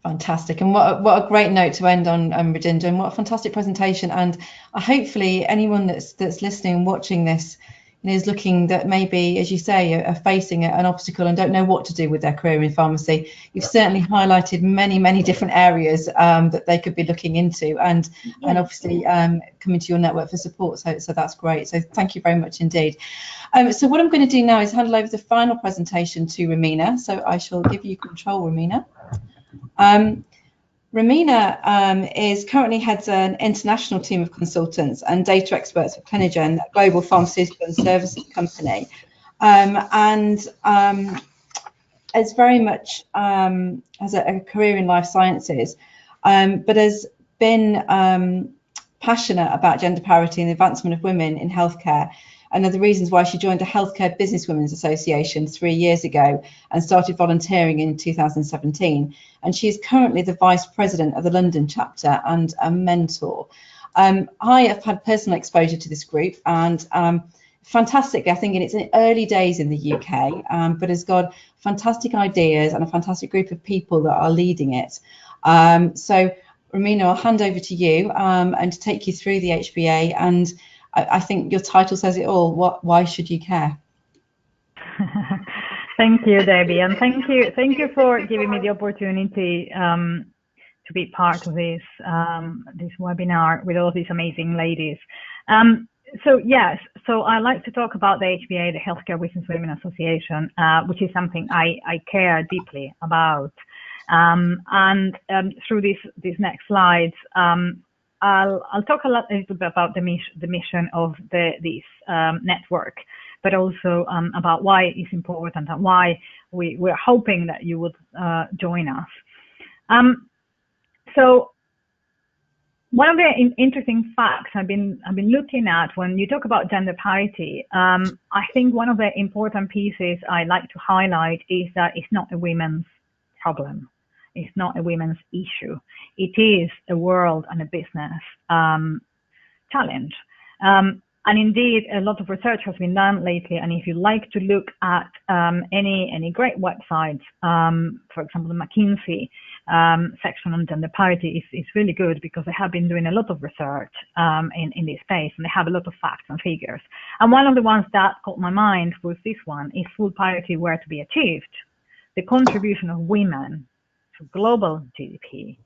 Fantastic, and what a great note to end on, Rajinder, and what a fantastic presentation. And hopefully anyone that's listening and watching this is looking that maybe, as you say, are facing an obstacle and don't know what to do with their career in pharmacy. You've certainly highlighted many different areas that they could be looking into, and obviously coming to your network for support. So that's great. So thank you very much indeed. So what I'm going to do now is hand over the final presentation to Romina. So I shall give you control, Romina. Romina is currently heads an international team of consultants and data experts for Clinigen, a global pharmaceutical and services company, and is very much has a career in life sciences, but has been passionate about gender parity and the advancement of women in healthcare. And are the reasons why she joined the Healthcare Business Women's Association 3 years ago and started volunteering in 2017. And she is currently the Vice President of the London chapter and a mentor. I have had personal exposure to this group, and fantastically, I think in its early days in the UK, but has got fantastic ideas and a fantastic group of people that are leading it. So Romina, I'll hand over to you and to take you through the HBA. And I think your title says it all. Why should you care? Thank you, Debbie, and thank you for giving me the opportunity to be part of this this webinar with all these amazing ladies. So I'd like to talk about the HBA, the Healthcare Business Women Association, which is something I care deeply about. And through these next slides, I'll talk a little bit about the mission of this network, but also about why it's important and why we're hoping that you would join us. So one of the interesting facts I've been looking at when you talk about gender parity, I think one of the important pieces I like to highlight is that it's not a women's problem. It's not a women's issue. It is a world and a business challenge. And indeed, a lot of research has been done lately. And if you like to look at any great websites, for example, the McKinsey section on gender parity is really good, because they have been doing a lot of research in this space, and they have a lot of facts and figures. And one of the ones that caught my mind was this one: if full parity were to be achieved, the contribution of women to global GDP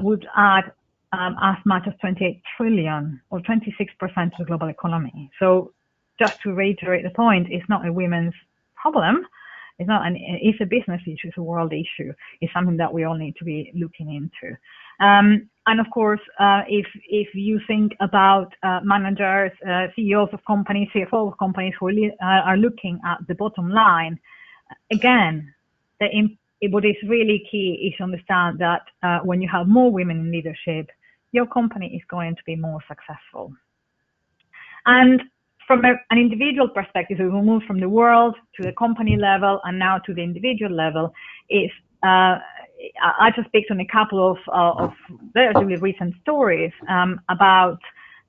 would add as much as 28 trillion or 26% to the global economy. So just to reiterate the point, it's not a women's problem. It's a business issue, it's a world issue. It's something that we all need to be looking into. And of course, if you think about managers, CEOs of companies, CFOs of companies who are looking at the bottom line, again, what is really key is to understand that when you have more women in leadership, your company is going to be more successful. And from an individual perspective, we will move from the world to the company level and now to the individual level. I just picked on a couple of relatively recent stories about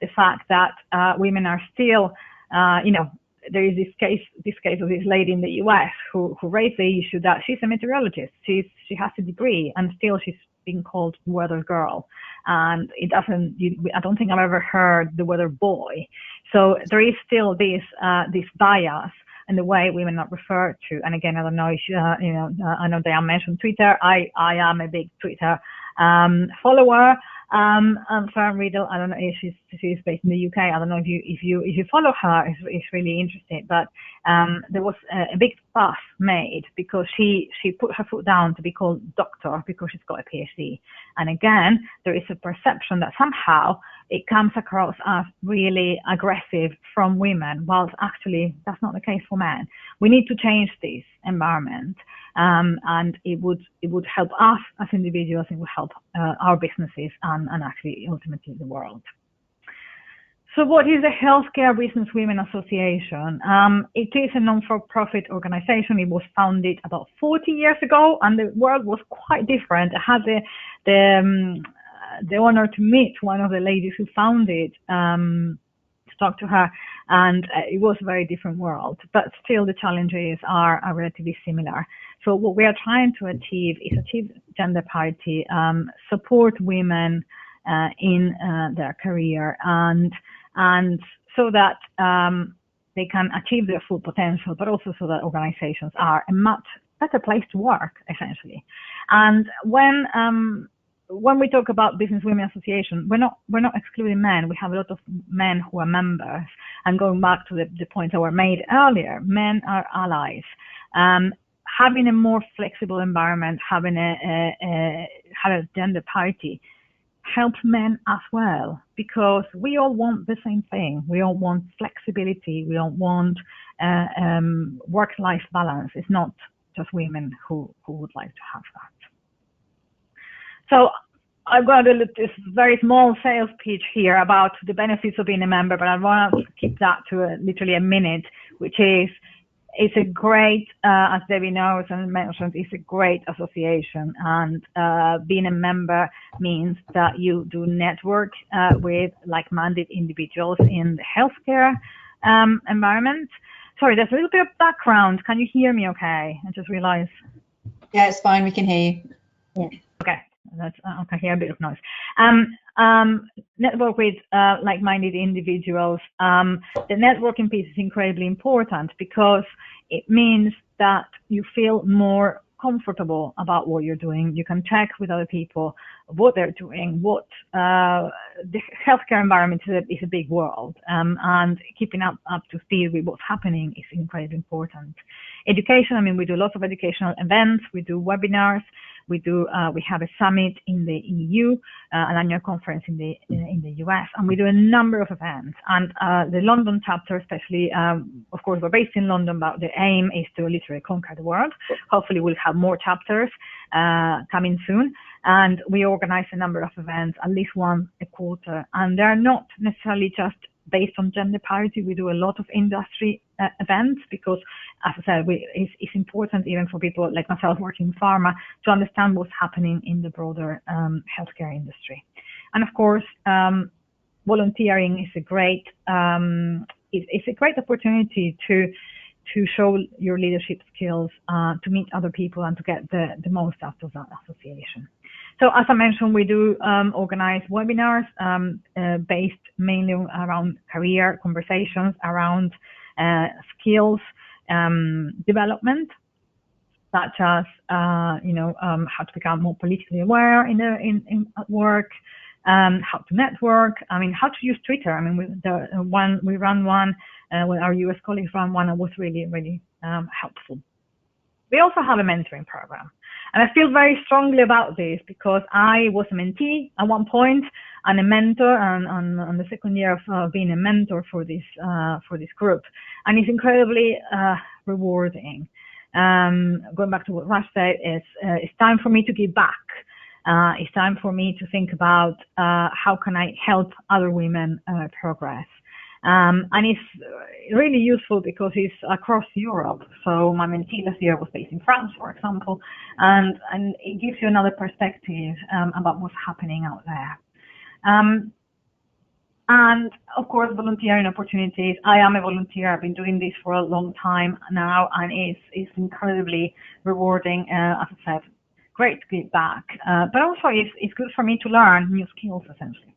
the fact that women are still, there is this case of this lady in the US who raised the issue that she's a meteorologist. She has a degree, and still she's being called weather girl. And I don't think I've ever heard the weather boy. So there is still this bias in the way women are referred to. And again, I don't know if I know Diane mentioned Twitter. I am a big Twitter follower. Fern Riddle, I don't know if she's based in the UK. I don't know if you follow her. It's really interesting. But there was a big fuss made because she put her foot down to be called doctor because she's got a PhD. And again, there is a perception that somehow it comes across as really aggressive from women, whilst actually that's not the case for men. We need to change this environment, and it would help us as individuals. It would help our businesses and actually ultimately the world. So what is the Healthcare Business Women Association? It is a non-for-profit organization. It was founded about 40 years ago, and the world was quite different. I had the honor to meet one of the ladies who founded, to talk to her, and it was a very different world, but still the challenges are relatively similar. So what we are trying to achieve is achieve gender parity, support women in their career, and so that they can achieve their full potential, but also so that organizations are a much better place to work, essentially. And when we talk about Business Women Association, we're not excluding men. We have a lot of men who are members. And going back to the points that were made earlier, men are allies. Having a more flexible environment, having a gender parity helps men as well, because we all want the same thing. We all want flexibility. We all want work-life balance. It's not just women who would like to have that. So I've got this very small sales pitch here about the benefits of being a member, but I want to keep that to literally a minute, which is, it's a great, as Debbie knows and mentioned, it's a great association. And being a member means that you do network with like-minded individuals in the healthcare environment. Sorry, there's a little bit of background. Can you hear me okay? I just realized. Yeah, it's fine. We can hear you. Yeah. Okay. That's, I can hear a bit of noise. Network with like-minded individuals. The networking piece is incredibly important because it means that you feel more comfortable about what you're doing. You can check with other people what they're doing. What the healthcare environment is a big world, and keeping up to speed with what's happening is incredibly important. Education. I mean, we do lots of educational events. We do webinars. We have a summit in the EU, an annual conference in the US, and we do a number of events. And the London chapter, especially, of course, we're based in London, but the aim is to literally conquer the world. Hopefully, we'll have more chapters coming soon. And we organize a number of events, at least one a quarter. And they're not necessarily just based on gender parity. We do a lot of industry events because, as I said, it's important even for people like myself working in pharma to understand what's happening in the broader healthcare industry. And of course, volunteering is a great opportunity to show your leadership skills, to meet other people, and to get the most out of that association. So as I mentioned, we do organize webinars based mainly around career conversations, around skills development, such as how to become more politically aware at work, how to network. I mean, how to use Twitter. I mean, we ran one when our US colleagues ran one, and was really helpful. We also have a mentoring program. And I feel very strongly about this because I was a mentee at one point and a mentor on the second year of being a mentor for this group. And it's incredibly rewarding. Going back to what Raj said, it's time for me to give back. It's time for me to think about how can I help other women progress. And it's really useful because it's across Europe. So my mentee last year was based in France, for example, and it gives you another perspective about what's happening out there. And of course, volunteering opportunities. I am a volunteer. I've been doing this for a long time now, and it's incredibly rewarding. As I said, great to give back, but also it's good for me to learn new skills, essentially.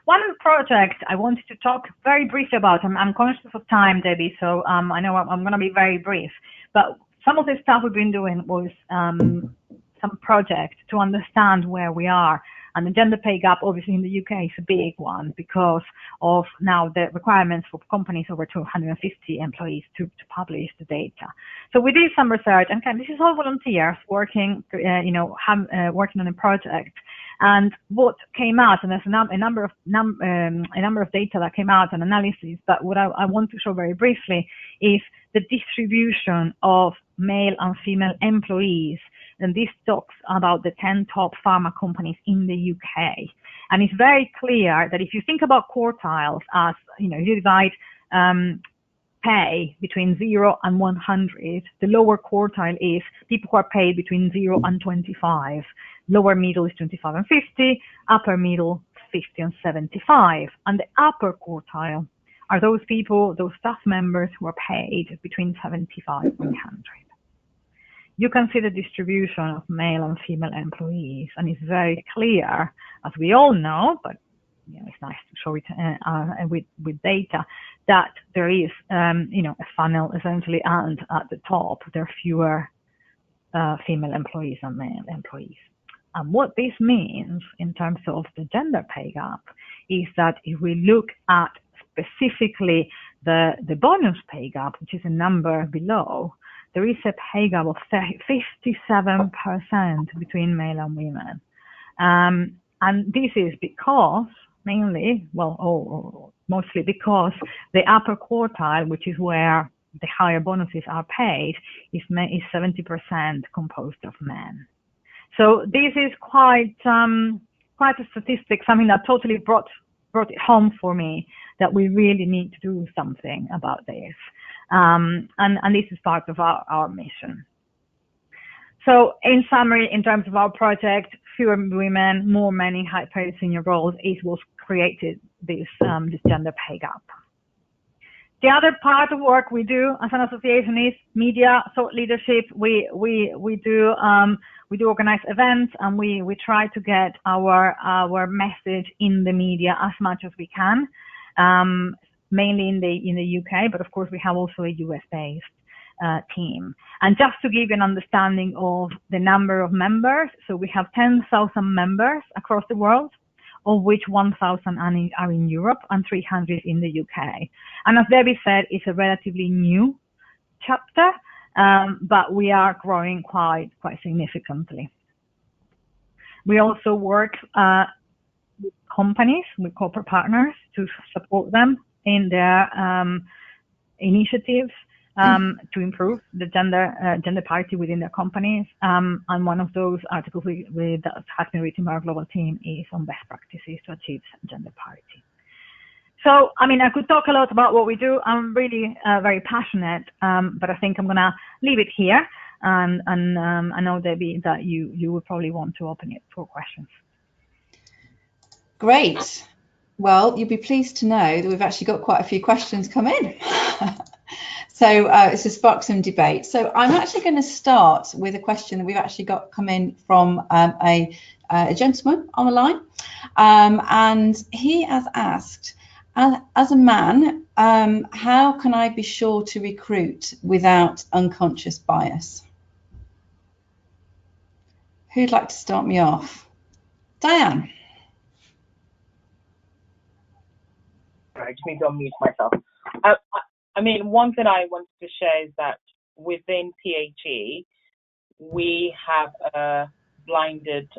One project I wanted to talk very briefly about, I'm conscious of time, Debbie, so I know I'm going to be very brief, but some of the stuff we've been doing was some projects to understand where we are. And the gender pay gap, obviously, in the UK is a big one because of now the requirements for companies over 250 employees to publish the data. So we did some research, and this is all volunteers working, working on a project. And what came out, and there's a number of data that came out and analysis, but what I want to show very briefly is the distribution of male and female employees. And this talks about the 10 top pharma companies in the UK. And it's very clear that if you think about quartiles as, you divide pay between 0 and 100, the lower quartile is people who are paid between 0 and 25. Lower middle is 25 and 50, upper middle 50 and 75. And the upper quartile are those people, those staff members who are paid between 75 and 100. You can see the distribution of male and female employees, and it's very clear, as we all know, but it's nice to show it with data, that there is, a funnel essentially, and at the top there are fewer female employees than male employees. And what this means in terms of the gender pay gap is that if we look at specifically the bonus pay gap, which is a number below, there is a pay gap of 57% between male and women. And this is because, mainly, mostly because the upper quartile, which is where the higher bonuses are paid, is 70% composed of men. So this is quite a statistic, something that totally brought it home for me, that we really need to do something about this. And this is part of our mission. So in summary, in terms of our project, fewer women, more men in high-paid senior roles is what created this gender pay gap. The other part of work we do as an association is media, thought leadership. We do organize events, and we try to get our message in the media as much as we can, mainly in the UK, but of course we have also a US-based team. And just to give you an understanding of the number of members, so we have 10,000 members across the world, of which 1,000 are in Europe and 300 in the UK. And as Debbie said, it's a relatively new chapter, but we are growing quite significantly. We also work with companies, with corporate partners, to support them in their initiatives to improve the gender parity within their companies. And one of those articles that has been written by our global team is on best practices to achieve gender parity. So, I mean, I could talk a lot about what we do. I'm really very passionate, but I think I'm going to leave it here. And I know, Debbie, that you would probably want to open it for questions. Great. Well, you'll be pleased to know that we've actually got quite a few questions come in. So it's to spark some debate. So I'm actually going to start with a question that we've actually got come in from a gentleman on the line. And he has asked, as a man, how can I be sure to recruit without unconscious bias? Who'd like to start me off? Diane. I just need to unmute myself. I mean, one thing I wanted to share is that within PHE, we have a blinded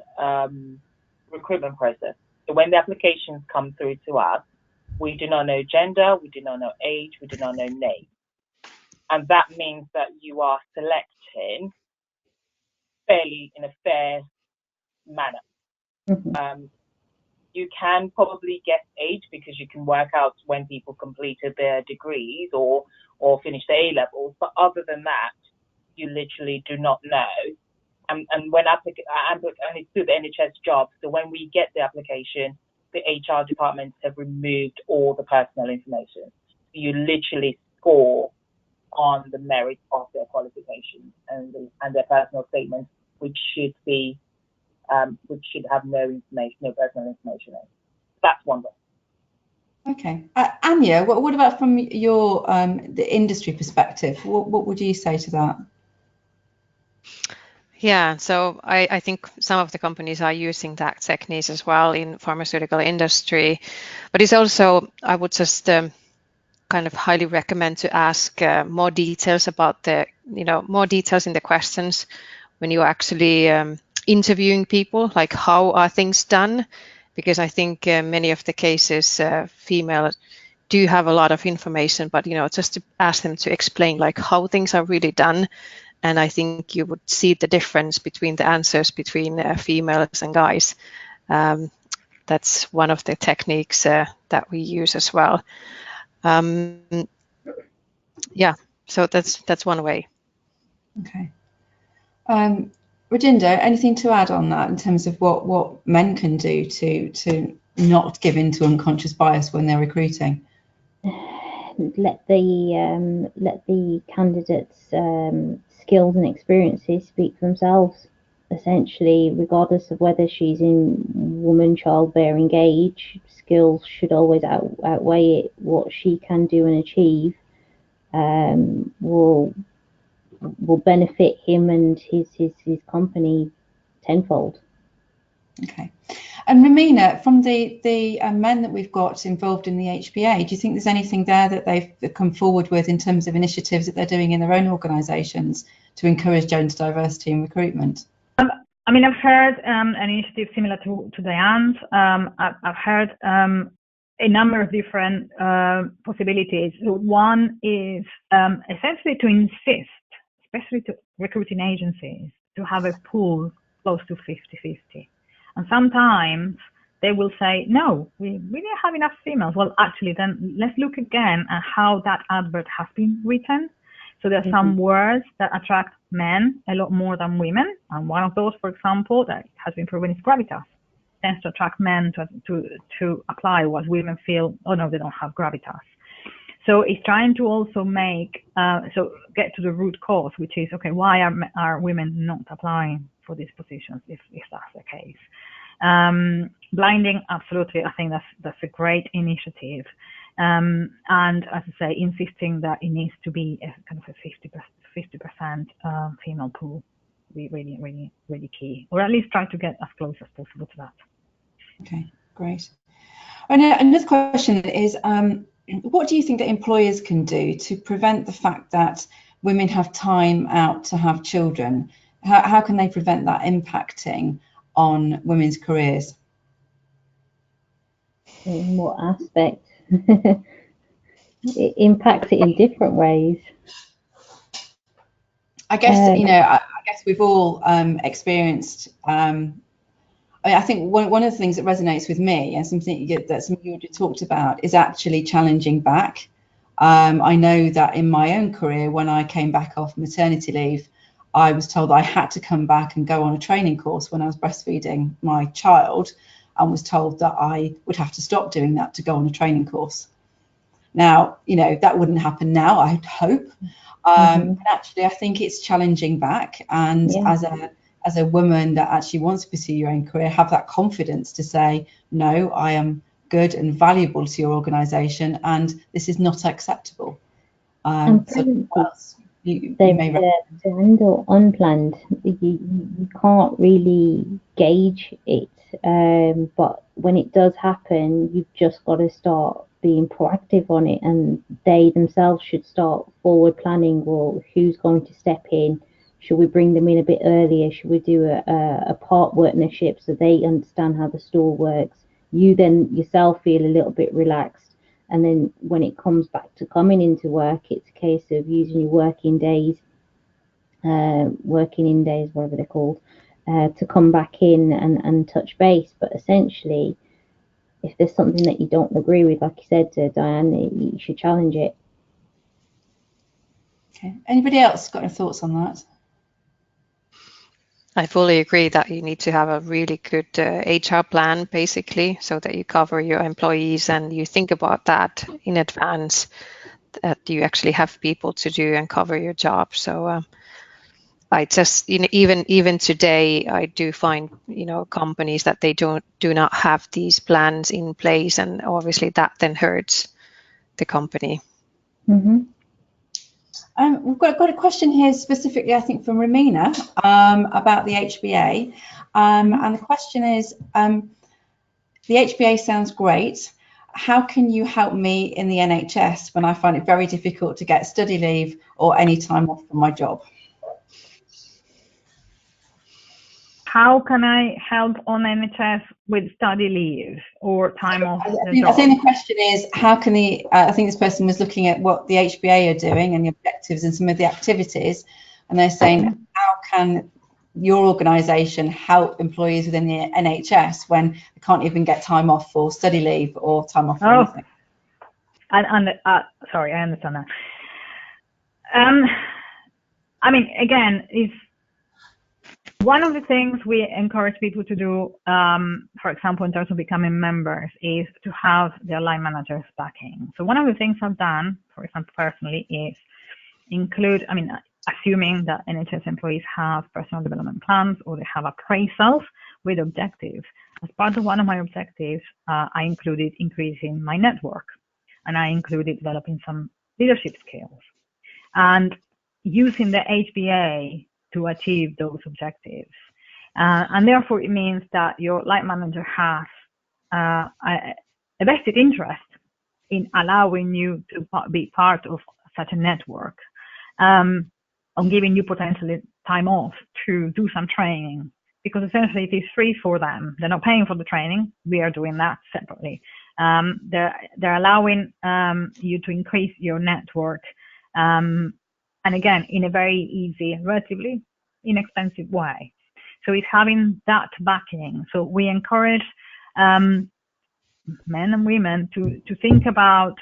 recruitment process. So when the applications come through to us, we do not know gender, we do not know age, we do not know name. And that means that you are selecting in a fair manner. Mm-hmm. You can probably guess age because you can work out when people completed their degrees or finished their A-levels. But other than that, you literally do not know. And when and it's through the NHS job, so when we get the application, the HR departments have removed all the personal information. You literally score on the merit of their qualifications and their personal statements, which should have no personal information in. That's one way. Okay, Anja, what about from your the industry perspective? What would you say to that? Yeah, so I think some of the companies are using that techniques as well in pharmaceutical industry, but it's also, I would just kind of highly recommend to ask more details about more details in the questions when you're actually interviewing people, like how are things done, because I think many of the cases female do have a lot of information, but just to ask them to explain like how things are really done. And I think you would see the difference between the answers between females and guys. That that's one of the techniques that we use as well. Yeah, so that's one way. Okay. Rajinder, anything to add on that in terms of what men can do to not give in to unconscious bias when they're recruiting? Let the candidates' skills and experiences speak for themselves. Essentially, regardless of whether she's in woman, childbearing age, skills should always outweigh it. What she can do and achieve will benefit him and his company tenfold. Okay. And Romina, from the men that we've got involved in the HBA, do you think there's anything there that they've come forward with in terms of initiatives that they're doing in their own organisations to encourage gender diversity in recruitment? I mean, I've heard an initiative similar to Diane's. I've heard a number of different possibilities. One is essentially to insist, especially to recruiting agencies, to have a pool close to 50-50. And sometimes they will say, no, we don't have enough females. Well, actually, then let's look again at how that advert has been written. So there are some words that attract men a lot more than women. And one of those, for example, that has been proven is gravitas. Tends to attract men to apply, while women feel, oh no, they don't have gravitas. So it's trying to also make, get to the root cause, which is, okay, why are women not applying for these positions if that's the case? Blinding, absolutely. I think that's a great initiative. And as I say, insisting that it needs to be a kind of a 50% female pool, be really, really, really key, or at least try to get as close as possible to that. Okay, great. And another question is, what do you think that employers can do to prevent the fact that women have time out to have children? How can they prevent that impacting on women's careers? In what aspect? It impacts it in different ways. I guess, I guess we've all experienced, I think one of the things that resonates with me, and something that some of you already talked about, is actually challenging back. I know that in my own career, when I came back off maternity leave, I was told I had to come back and go on a training course when I was breastfeeding my child, and was told that I would have to stop doing that to go on a training course. Now, that wouldn't happen now, I'd hope. But actually, I think it's challenging back, and as a woman that actually wants to pursue your own career, have that confidence to say, no, I am good and valuable to your organisation, and this is not acceptable. You may to handle unplanned. You can't really gauge it, but when it does happen, you've just got to start being proactive on it, and they themselves should start forward planning. Well, who's going to step in? Should we bring them in a bit earlier? Should we do a part partnership so they understand how the store works? You then yourself feel a little bit relaxed. And then when it comes back to coming into work, it's a case of using your working in days, whatever they're called, to come back in and touch base. But essentially, if there's something that you don't agree with, like you said, Diane, you should challenge it. Okay. Anybody else got any thoughts on that? I fully agree that you need to have a really good HR plan, basically, so that you cover your employees and you think about that in advance, that you actually have people to do and cover your job. So I just, even today, I do find, companies that they do not have these plans in place, and obviously that then hurts the company. Mm-hmm. We've got a question here specifically, I think, from Romina about the HBA. And the question is, the HBA sounds great. How can you help me in the NHS when I find it very difficult to get study leave or any time off from my job? How can I help on NHS with study leave or time off? I think the question is, how can I think this person was looking at what the HBA are doing and the objectives and some of the activities, and they're saying, how can your organisation help employees within the NHS when they can't even get time off for study leave or time off for anything? Sorry, I understand that. I mean, again, it's one of the things we encourage people to do, for example, in terms of becoming members, is to have their line managers backing. So one of the things I've done, for example, personally, is include, I mean, assuming that NHS employees have personal development plans or they have appraisals with objectives. As part of one of my objectives, I included increasing my network, and I included developing some leadership skills and using the HBA to achieve those objectives. And therefore, it means that your line manager has a vested interest in allowing you to be part of such a network, on giving you potentially time off to do some training, because essentially it is free for them. They're not paying for the training. We are doing that separately. They're allowing you to increase your network, and again, in a very easy, relatively inexpensive way. So it's having that backing. So we encourage men and women to think about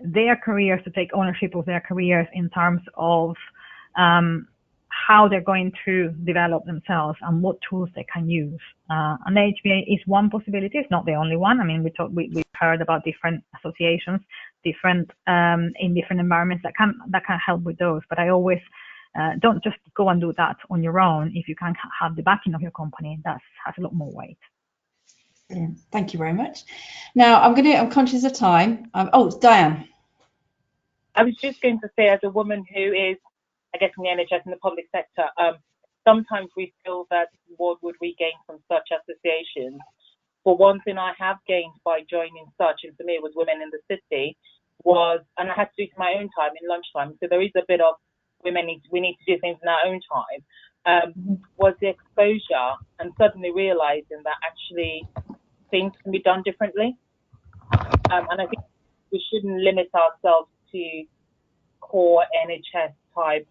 their careers, to take ownership of their careers in terms of how they're going to develop themselves and what tools they can use. And the HBA is one possibility. It's not the only one. I mean, we've heard about different associations, in different environments that can help with those. But I always don't just go and do that on your own. If you can have the backing of your company, that has a lot more weight. Brilliant. Thank you very much. Now I'm conscious of time. Diane. I was just going to say, as a woman who is, I guess, in the NHS and the public sector, sometimes we feel that what would we gain from such associations? But one thing I have gained by joining such, and for me it was Women in the City, was, and I had to do it in my own time, in lunchtime, so there is a bit of we need to do things in our own time, was the exposure and suddenly realising that actually things can be done differently. And I think we shouldn't limit ourselves to core NHS type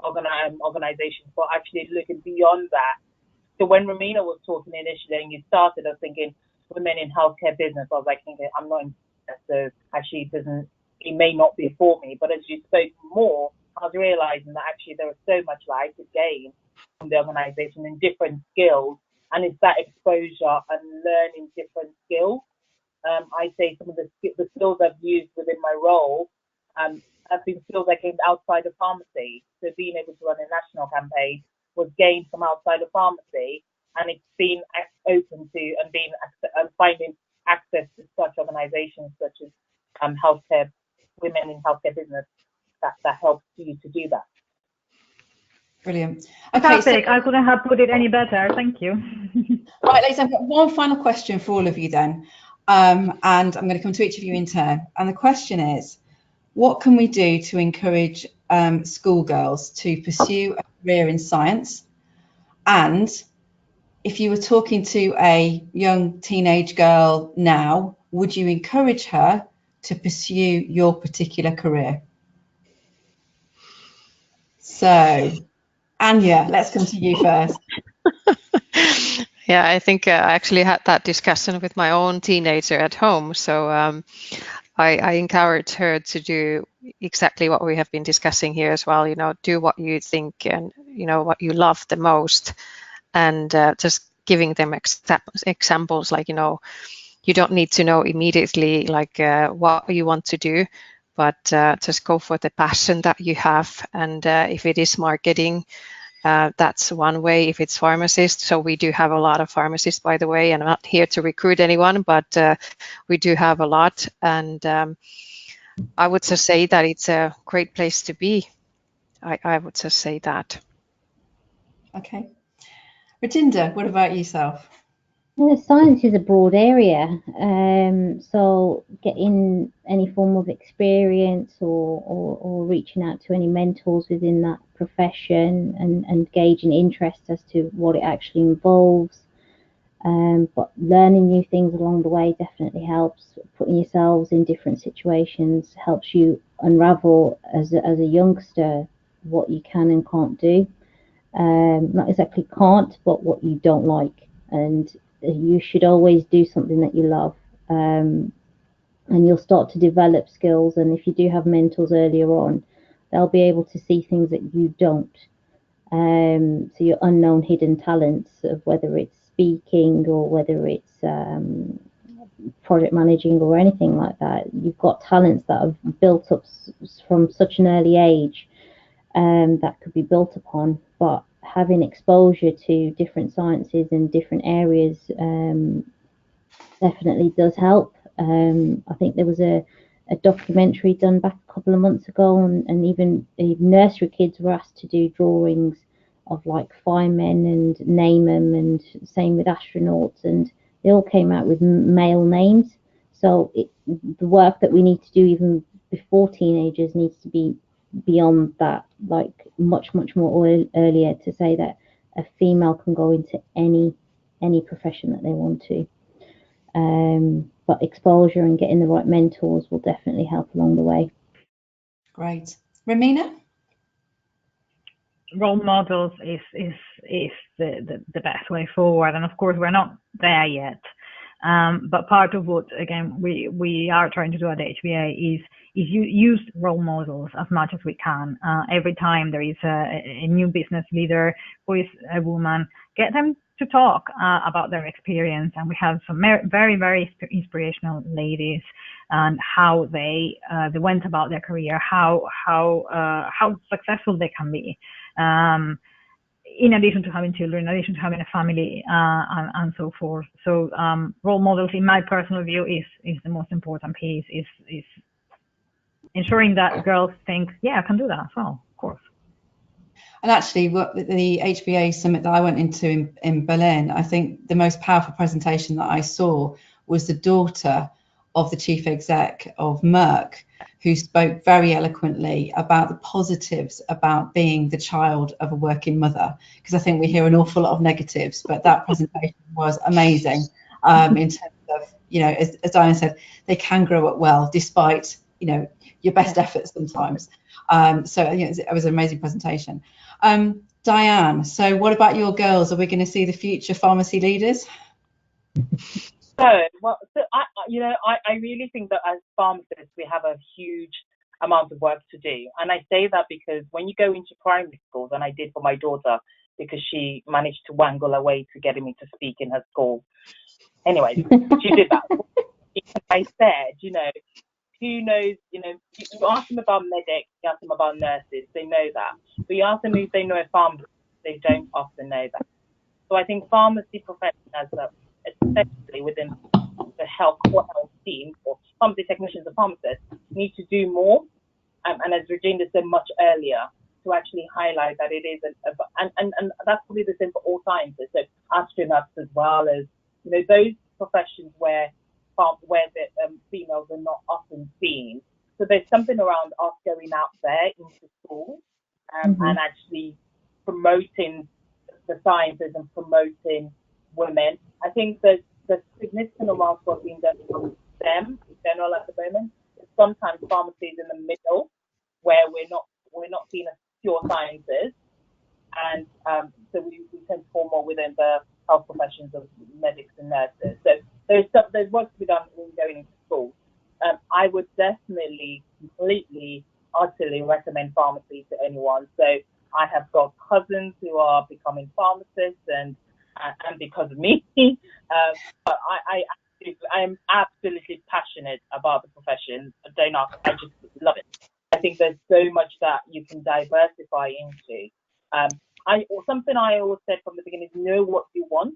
organizations, but actually looking beyond that. So when Romina was talking initially and you started, I was thinking women in healthcare business. I was like thinking, I'm not in that, so actually it may not be for me. But as you spoke more, I was realizing that actually there was so much that I could gain from the organization in different skills, and it's that exposure and learning different skills. I say some of the skills I've used within my role have been skills I gained outside of pharmacy. So being able to run a national campaign was gained from outside of pharmacy, and it's been open to and finding access to such organizations such as healthcare, women in healthcare business, that helps you to do that. Brilliant. Okay, fantastic. So I couldn't have put it any better. Thank you. Right, ladies, I've got one final question for all of you then. And I'm going to come to each of you in turn. And the question is, what can we do to encourage schoolgirls to pursue a career in science? And if you were talking to a young teenage girl now, would you encourage her to pursue your particular career? So, Anja, let's come to you first. Yeah, I think I actually had that discussion with my own teenager at home. So I encourage her to do exactly what we have been discussing here as well. You know, do what you think and, you know, what you love the most, and just giving them examples like, you know, you don't need to know immediately like what you want to do, but just go for the passion that you have. And if it is marketing, that's one way. If it's pharmacist, so we do have a lot of pharmacists, by the way, and I'm not here to recruit anyone, but we do have a lot. And I would just say that it's a great place to be. I would just say that. Okay. Rajinder, what about yourself? Well, science is a broad area, so getting any form of experience or reaching out to any mentors within that profession and gauging interest as to what it actually involves. But learning new things along the way definitely helps. Putting yourselves in different situations helps you unravel as a youngster what you can and can't do. not exactly can't, but what you don't like. And you should always do something that you love. And you'll start to develop skills. And if you do have mentors earlier on, they'll be able to see things that you don't. So your unknown hidden talents of whether it's speaking or whether it's project managing or anything like that, you've got talents that have built up from such an early age that could be built upon. But having exposure to different sciences and different areas definitely does help. I think there was a documentary done back a couple of months ago, and even nursery kids were asked to do drawings of like firemen and name them, and same with astronauts, and they all came out with male names. So the work that we need to do even before teenagers needs to be beyond that, like much more earlier, to say that a female can go into any profession that they want to. But exposure and getting the right mentors will definitely help along the way. Great. Romina? Role models is the best way forward, and of course we're not there yet. But part of what, again, we are trying to do at the HBA is use role models as much as we can. Every time there is a new business leader who is a woman, get them to talk about their experience. And we have some very inspirational ladies and how they went about their career, how successful they can be. In addition to having children, in addition to having a family, and so forth. So role models, in my personal view, is the most important piece, is ensuring that girls think, yeah, I can do that as well, of course. And actually, what the HBA summit that I went into in Berlin, I think the most powerful presentation that I saw was the daughter of the chief exec of Merck, who spoke very eloquently about the positives about being the child of a working mother, because I think we hear an awful lot of negatives, but that presentation was amazing in terms of, you know, as Diane said, they can grow up well despite, you know, your best efforts sometimes. So you know, it was an amazing presentation. Diane, so what about your girls? Are we going to see the future pharmacy leaders? I really think that as pharmacists, we have a huge amount of work to do. And I say that because when you go into primary schools, and I did for my daughter, because she managed to wangle a way to getting me to speak in her school. Anyway, she did that. I said, you know, who knows, you know, you ask them about medics, you ask them about nurses, they know that. But you ask them if they know a pharmacist, they don't often know that. So I think pharmacy professionals, especially within the core health team, or pharmacy technicians and pharmacists, need to do more. And as Rajinder said much earlier, to actually highlight that it is, and that's probably the same for all sciences, so astronauts as well as, you know, those professions where the females are not often seen. So there's something around us going out there into schools and actually promoting the sciences and promoting women. I think there's significant amount of work being done from STEM in general at the moment. Sometimes pharmacy is in the middle, where we're not seen as pure sciences, and so we tend to fall more within the health professions of medics and nurses. So there's work to be done in going into schools. I would definitely, completely, utterly recommend pharmacy to anyone. So I have got cousins who are becoming pharmacists, and because of me, but I am absolutely passionate about the profession. I just love it. I think there's so much that you can diversify into. Something I always said from the beginning is know what you want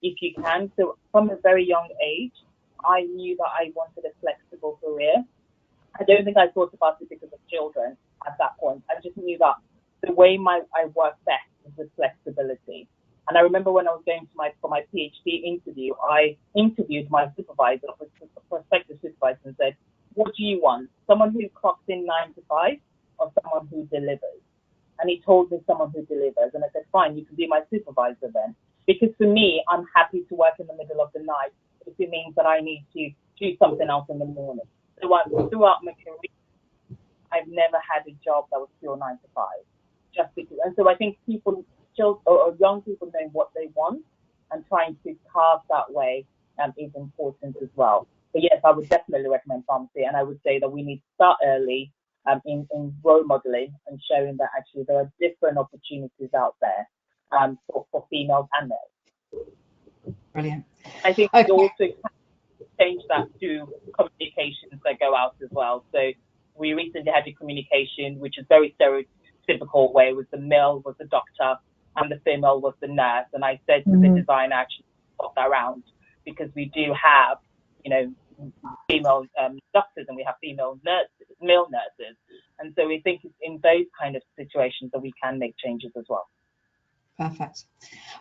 if you can. So from a very young age, I knew that I wanted a flexible career. I don't think I thought about it because of children at that point. I just knew that the way I work best was with flexibility. And I remember when I was going for my PhD interview, I interviewed my supervisor, prospective supervisor, and said, what do you want? Someone who clocks in 9 to 5 or someone who delivers? And he told me someone who delivers. And I said, fine, you can be my supervisor then. Because for me, I'm happy to work in the middle of the night if it means that I need to do something else in the morning. So throughout my career, I've never had a job that was pure 9 to 5. Just because. And so I think people or young people knowing what they want and trying to carve that way is important as well. But yes, I would definitely recommend pharmacy, and I would say that we need to start early in role modeling and showing that actually there are different opportunities out there for females and males. Brilliant. I think we also change that to communications that go out as well. So we recently had a communication which is very stereotypical, where it was the male was the doctor and the female was the nurse. And I said to the designer, actually swap that around, because we do have, female doctors and we have female nurses, male nurses. And so we think it's in those kind of situations that we can make changes as well. Perfect.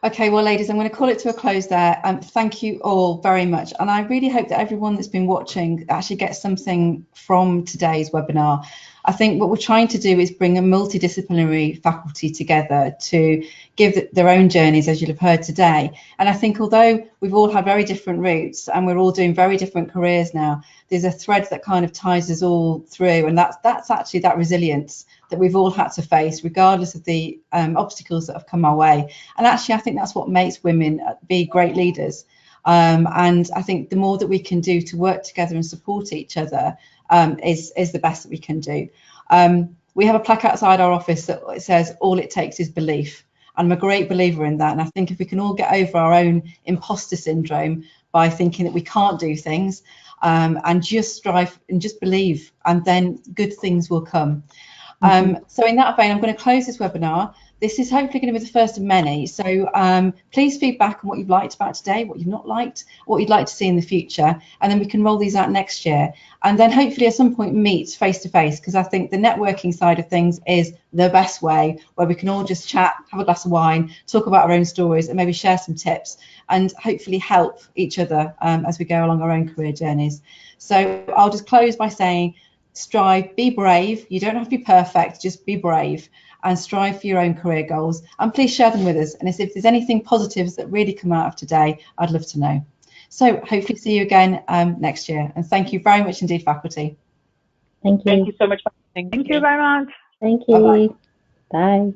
Okay, well, ladies, I'm going to call it to a close there. Thank you all very much. And I really hope that everyone that's been watching actually gets something from today's webinar. I think what we're trying to do is bring a multidisciplinary faculty together to give their own journeys, as you'll have heard today. And I think although we've all had very different routes and we're all doing very different careers now, there's a thread that kind of ties us all through. And that's actually that resilience that we've all had to face, regardless of the obstacles that have come our way. And actually, I think that's what makes women be great leaders. And I think the more that we can do to work together and support each other is the best that we can do. We have a plaque outside our office that says, all it takes is belief. And I'm a great believer in that. And I think if we can all get over our own imposter syndrome by thinking that we can't do things and just strive and just believe, and then good things will come. So in that vein, I'm going to close this webinar. This is hopefully going to be the first of many. So please feedback on what you've liked about today, what you've not liked, what you'd like to see in the future, and then we can roll these out next year. And then hopefully at some point meet face to face, because I think the networking side of things is the best way, where we can all just chat, have a glass of wine, talk about our own stories, and maybe share some tips and hopefully help each other as we go along our own career journeys. So I'll just close by saying, strive, be brave. You don't have to be perfect, just be brave and strive for your own career goals, and please share them with us. And if there's anything positives that really come out of today, I'd love to know. So hopefully see you again next year, and thank you very much indeed, faculty. Thank you. Thank you so much. Thank you very much. Thank you. Bye.